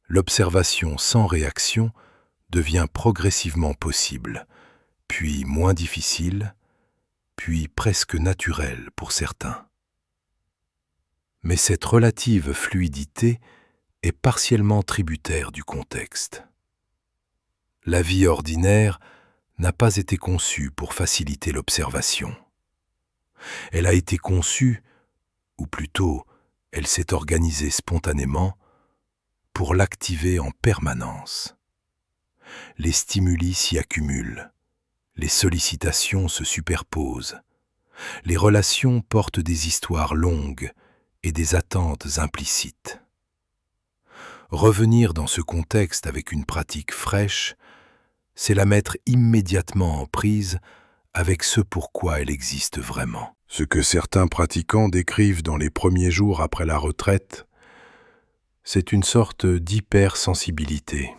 l'observation sans réaction devient progressivement possible, puis moins difficile, puis presque naturelle pour certains. Mais cette relative fluidité est partiellement tributaire du contexte. La vie ordinaire n'a pas été conçue pour faciliter l'observation. Elle a été conçue, ou plutôt, elle s'est organisée spontanément, pour l'activer en permanence. Les stimuli s'y accumulent, les sollicitations se superposent, les relations portent des histoires longues et des attentes implicites. Revenir dans ce contexte avec une pratique fraîche, c'est la mettre immédiatement en prise avec ce pourquoi elle existe vraiment. Ce que certains pratiquants décrivent dans les premiers jours après la retraite, c'est une sorte d'hypersensibilité.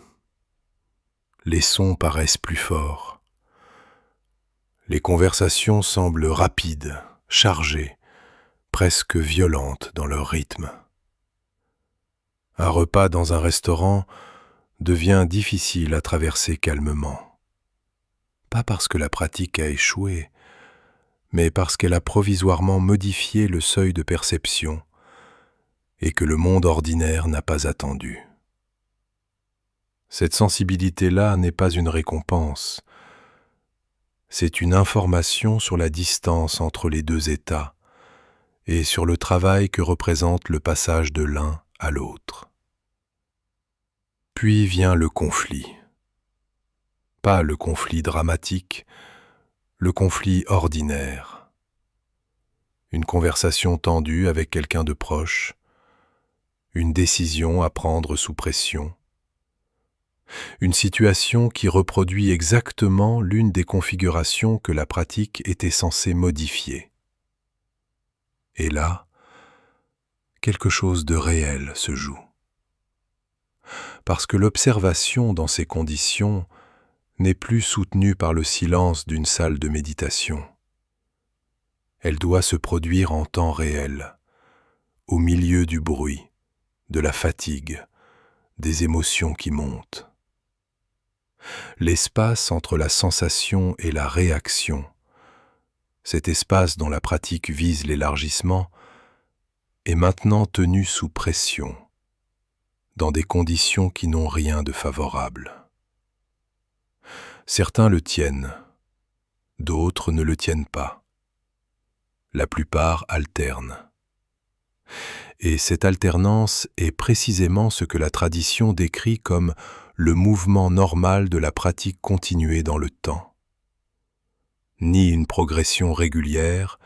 Les sons paraissent plus forts. Les conversations semblent rapides, chargées, presque violentes dans leur rythme. Un repas dans un restaurant devient difficile à traverser calmement. Pas parce que la pratique a échoué, mais parce qu'elle a provisoirement modifié le seuil de perception et que le monde ordinaire n'a pas attendu. Cette sensibilité-là n'est pas une récompense, c'est une information sur la distance entre les deux états et sur le travail que représente le passage de l'un à l'autre. Puis vient le conflit. Pas le conflit dramatique, le conflit ordinaire. Une conversation tendue avec quelqu'un de proche, une décision à prendre sous pression, une situation qui reproduit exactement l'une des configurations que la pratique était censée modifier. Et là, quelque chose de réel se joue. Parce que l'observation dans ces conditions n'est plus soutenue par le silence d'une salle de méditation. Elle doit se produire en temps réel, au milieu du bruit, de la fatigue, des émotions qui montent. L'espace entre la sensation et la réaction, cet espace dont la pratique vise l'élargissement, est maintenant tenu sous pression, dans des conditions qui n'ont rien de favorable. Certains le tiennent, d'autres ne le tiennent pas. La plupart alternent. Et cette alternance est précisément ce que la tradition décrit comme le mouvement normal de la pratique continuée dans le temps. Ni une progression régulière,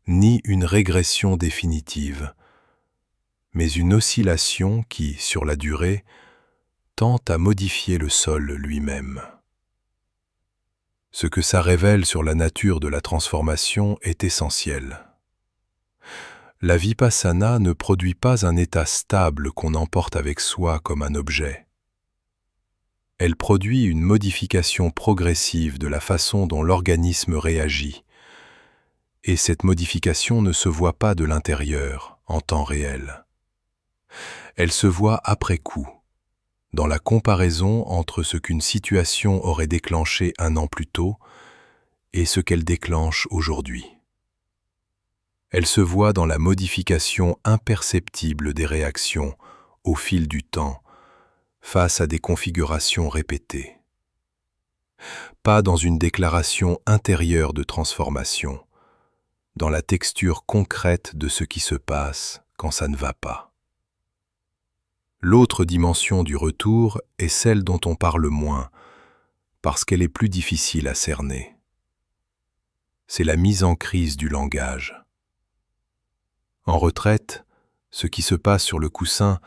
ni une régression définitive, mais une oscillation qui, sur la durée, tend à modifier le sol lui-même. Ce que ça révèle sur la nature de la transformation est essentiel. La vipassana ne produit pas un état stable qu'on emporte avec soi comme un objet. Elle produit une modification progressive de la façon dont l'organisme réagit, et cette modification ne se voit pas de l'intérieur, en temps réel. Elle se voit après coup, dans la comparaison entre ce qu'une situation aurait déclenché un an plus tôt et ce qu'elle déclenche aujourd'hui. Elle se voit dans la modification imperceptible des réactions au fil du temps face à des configurations répétées. Pas dans une déclaration intérieure de transformation, dans la texture concrète de ce qui se passe quand ça ne va pas. L'autre dimension du retour est celle dont on parle moins, parce qu'elle est plus difficile à cerner. C'est la mise en crise du langage. En retraite, ce qui se passe sur le coussin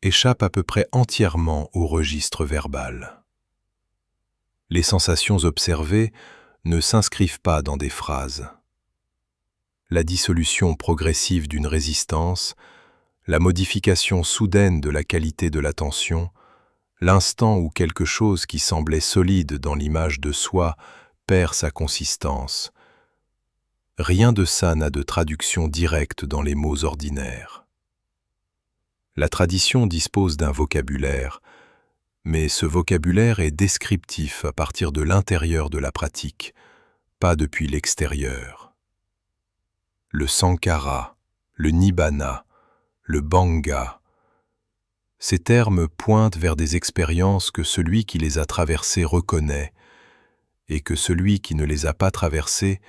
échappe à peu près entièrement au registre verbal. Les sensations observées ne s'inscrivent pas dans des phrases. La dissolution progressive d'une résistance, la modification soudaine de la qualité de l'attention, l'instant où quelque chose qui semblait solide dans l'image de soi perd sa consistance. Rien de ça n'a de traduction directe dans les mots ordinaires. La tradition dispose d'un vocabulaire, mais ce vocabulaire est descriptif à partir de l'intérieur de la pratique, pas depuis l'extérieur. Le sankhara, le nibbana, le banga, ces termes pointent vers des expériences que celui qui les a traversées reconnaît et que celui qui ne les a pas traversées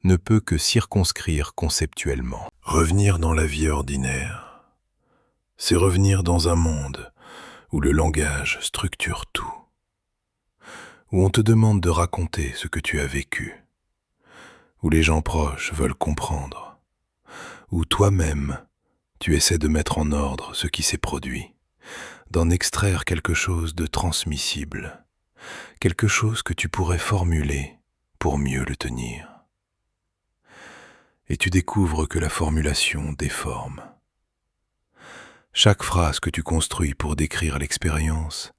ne peut que circonscrire conceptuellement. Revenir dans la vie ordinaire, c'est revenir dans un monde où le langage structure tout, où on te demande de raconter ce que tu as vécu, où les gens proches veulent comprendre, où toi-même tu essaies de mettre en ordre ce qui s'est produit, d'en extraire quelque chose de transmissible, quelque chose que tu pourrais formuler pour mieux le tenir. Et tu découvres que la formulation déforme. Chaque phrase que tu construis pour décrire l'expérience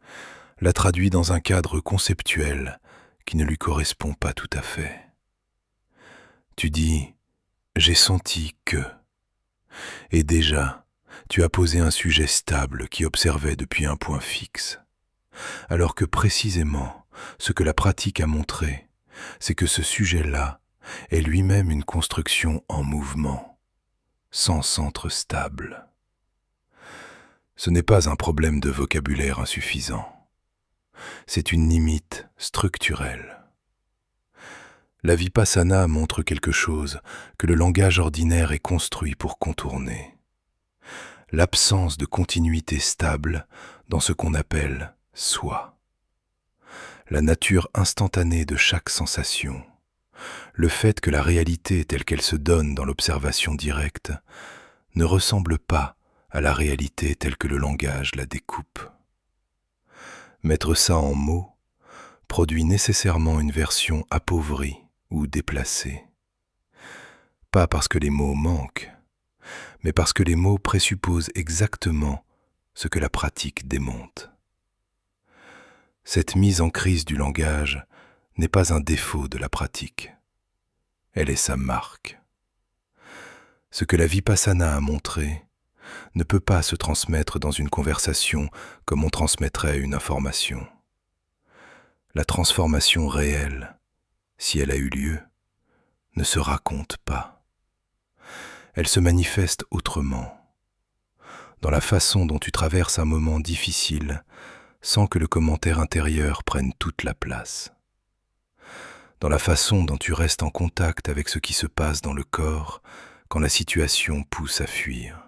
la traduit dans un cadre conceptuel qui ne lui correspond pas tout à fait. Tu dis « j'ai senti que » et déjà, tu as posé un sujet stable qui observait depuis un point fixe, alors que précisément, ce que la pratique a montré, c'est que ce sujet-là est lui-même une construction en mouvement, sans centre stable. Ce n'est pas un problème de vocabulaire insuffisant. C'est une limite structurelle. La vipassana montre quelque chose que le langage ordinaire est construit pour contourner. L'absence de continuité stable dans ce qu'on appelle « soi ». La nature instantanée de chaque sensation, le fait que la réalité telle qu'elle se donne dans l'observation directe ne ressemble pas à la réalité telle que le langage la découpe. Mettre ça en mots produit nécessairement une version appauvrie ou déplacée. Pas parce que les mots manquent, mais parce que les mots présupposent exactement ce que la pratique démonte. Cette mise en crise du langage n'est pas un défaut de la pratique, elle est sa marque. Ce que la vipassana a montré ne peut pas se transmettre dans une conversation comme on transmettrait une information. La transformation réelle, si elle a eu lieu, ne se raconte pas. Elle se manifeste autrement, dans la façon dont tu traverses un moment difficile sans que le commentaire intérieur prenne toute la place, dans la façon dont tu restes en contact avec ce qui se passe dans le corps quand la situation pousse à fuir,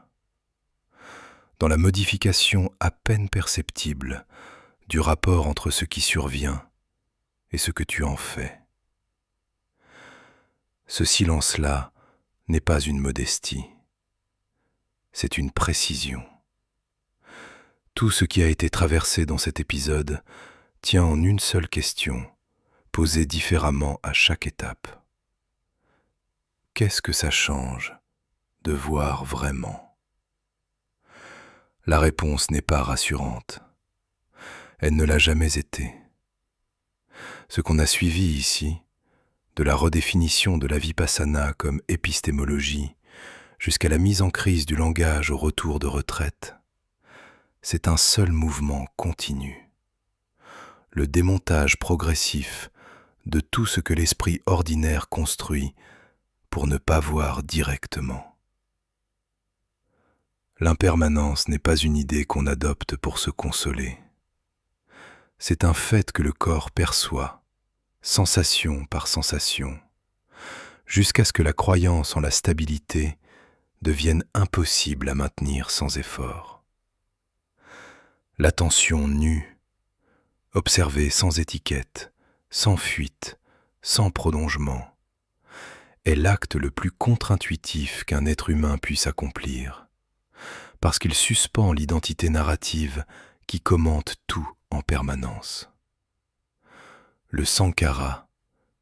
dans la modification à peine perceptible du rapport entre ce qui survient et ce que tu en fais. Ce silence-là n'est pas une modestie, c'est une précision. Tout ce qui a été traversé dans cet épisode tient en une seule question, posée différemment à chaque étape. Qu'est-ce que ça change de voir vraiment ? La réponse n'est pas rassurante. Elle ne l'a jamais été. Ce qu'on a suivi ici, de la redéfinition de la vipassana comme épistémologie jusqu'à la mise en crise du langage au retour de retraite, c'est un seul mouvement continu. Le démontage progressif de tout ce que l'esprit ordinaire construit pour ne pas voir directement. L'impermanence n'est pas une idée qu'on adopte pour se consoler. C'est un fait que le corps perçoit, sensation par sensation, jusqu'à ce que la croyance en la stabilité devienne impossible à maintenir sans effort. L'attention nue, observée sans étiquette, sans fuite, sans prolongement, est l'acte le plus contre-intuitif qu'un être humain puisse accomplir, parce qu'il suspend l'identité narrative qui commente tout en permanence. Le sankhara,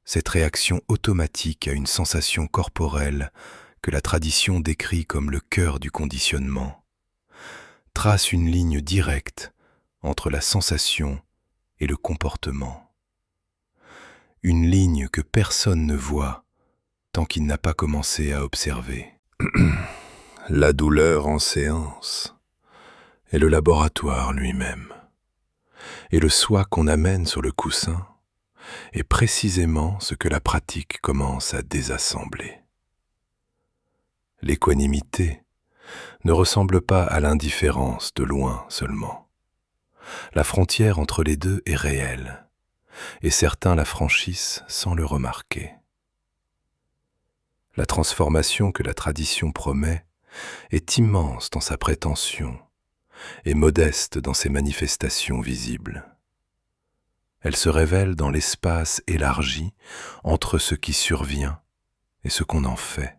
cette réaction automatique à une sensation corporelle que la tradition décrit comme le cœur du conditionnement, trace une ligne directe entre la sensation et le comportement. Une ligne que personne ne voit tant qu'il n'a pas commencé à observer. La douleur en séance est le laboratoire lui-même. Et le soi qu'on amène sur le coussin est précisément ce que la pratique commence à désassembler. L'équanimité ne ressemble pas à l'indifférence de loin seulement. La frontière entre les deux est réelle, et certains la franchissent sans le remarquer. La transformation que la tradition promet est immense dans sa prétention, et modeste dans ses manifestations visibles. Elle se révèle dans l'espace élargi entre ce qui survient et ce qu'on en fait,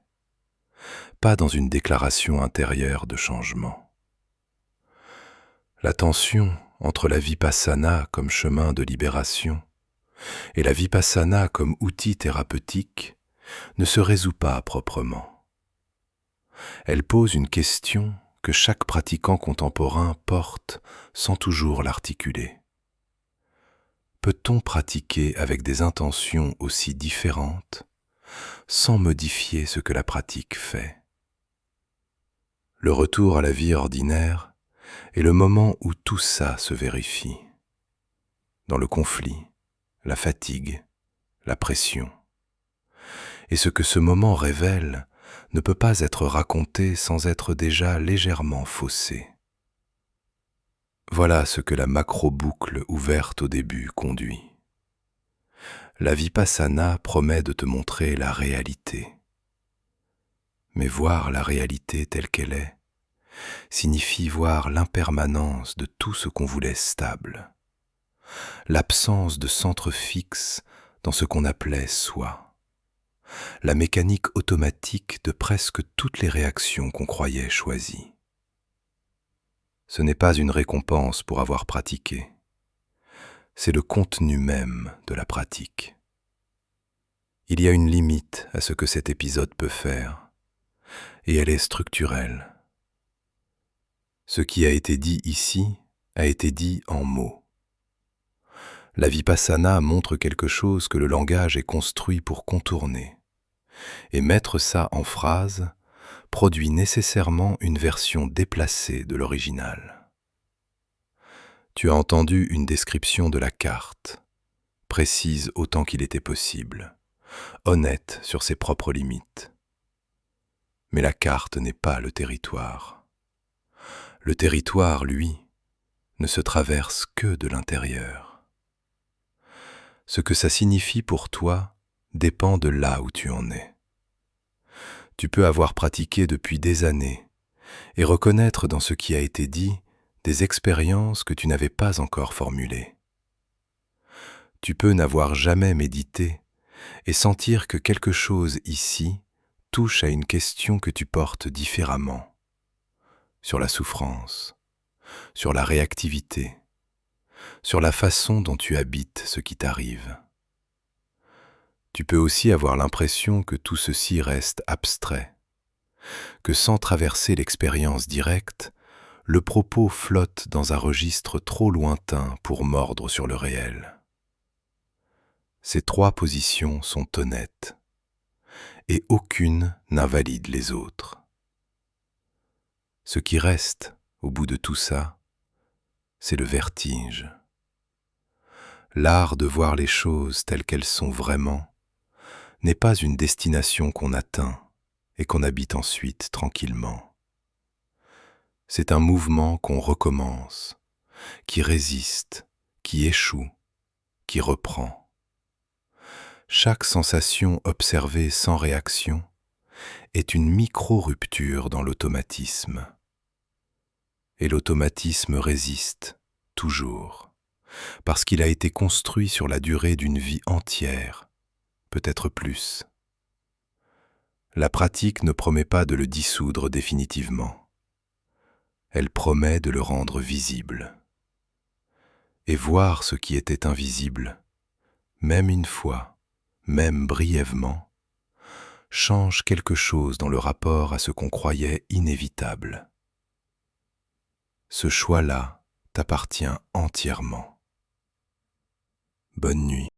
pas dans une déclaration intérieure de changement. La tension entre la vipassana comme chemin de libération et la vipassana comme outil thérapeutique ne se résout pas proprement. Elle pose une question que chaque pratiquant contemporain porte sans toujours l'articuler. Peut-on pratiquer avec des intentions aussi différentes sans modifier ce que la pratique fait? Le retour à la vie ordinaire est le moment où tout ça se vérifie. Dans le conflit, la fatigue, la pression. Et ce que ce moment révèle ne peut pas être raconté sans être déjà légèrement faussé. Voilà ce que la macro-boucle ouverte au début conduit. La vipassana promet de te montrer la réalité. Mais voir la réalité telle qu'elle est signifie voir l'impermanence de tout ce qu'on voulait stable, l'absence de centre fixe dans ce qu'on appelait soi, la mécanique automatique de presque toutes les réactions qu'on croyait choisies. Ce n'est pas une récompense pour avoir pratiqué, c'est le contenu même de la pratique. Il y a une limite à ce que cet épisode peut faire, et elle est structurelle. Ce qui a été dit ici a été dit en mots. La vipassana montre quelque chose que le langage est construit pour contourner, et mettre ça en phrase produit nécessairement une version déplacée de l'original. Tu as entendu une description de la carte, précise autant qu'il était possible, honnête sur ses propres limites. Mais la carte n'est pas le territoire. Le territoire, lui, ne se traverse que de l'intérieur. Ce que ça signifie pour toi dépend de là où tu en es. Tu peux avoir pratiqué depuis des années et reconnaître dans ce qui a été dit des expériences que tu n'avais pas encore formulées. Tu peux n'avoir jamais médité et sentir que quelque chose ici touche à une question que tu portes différemment, sur la souffrance, sur la réactivité, sur la façon dont tu habites ce qui t'arrive. Tu peux aussi avoir l'impression que tout ceci reste abstrait, que sans traverser l'expérience directe, le propos flotte dans un registre trop lointain pour mordre sur le réel. Ces trois positions sont honnêtes, et aucune n'invalide les autres. Ce qui reste, au bout de tout ça, c'est le vertige. L'art de voir les choses telles qu'elles sont vraiment n'est pas une destination qu'on atteint et qu'on habite ensuite tranquillement. C'est un mouvement qu'on recommence, qui résiste, qui échoue, qui reprend. Chaque sensation observée sans réaction est une micro-rupture dans l'automatisme. Et l'automatisme résiste, toujours, parce qu'il a été construit sur la durée d'une vie entière, peut-être plus. La pratique ne promet pas de le dissoudre définitivement. Elle promet de le rendre visible. Et voir ce qui était invisible, même une fois, même brièvement, change quelque chose dans le rapport à ce qu'on croyait inévitable. Ce choix-là t'appartient entièrement. Bonne nuit.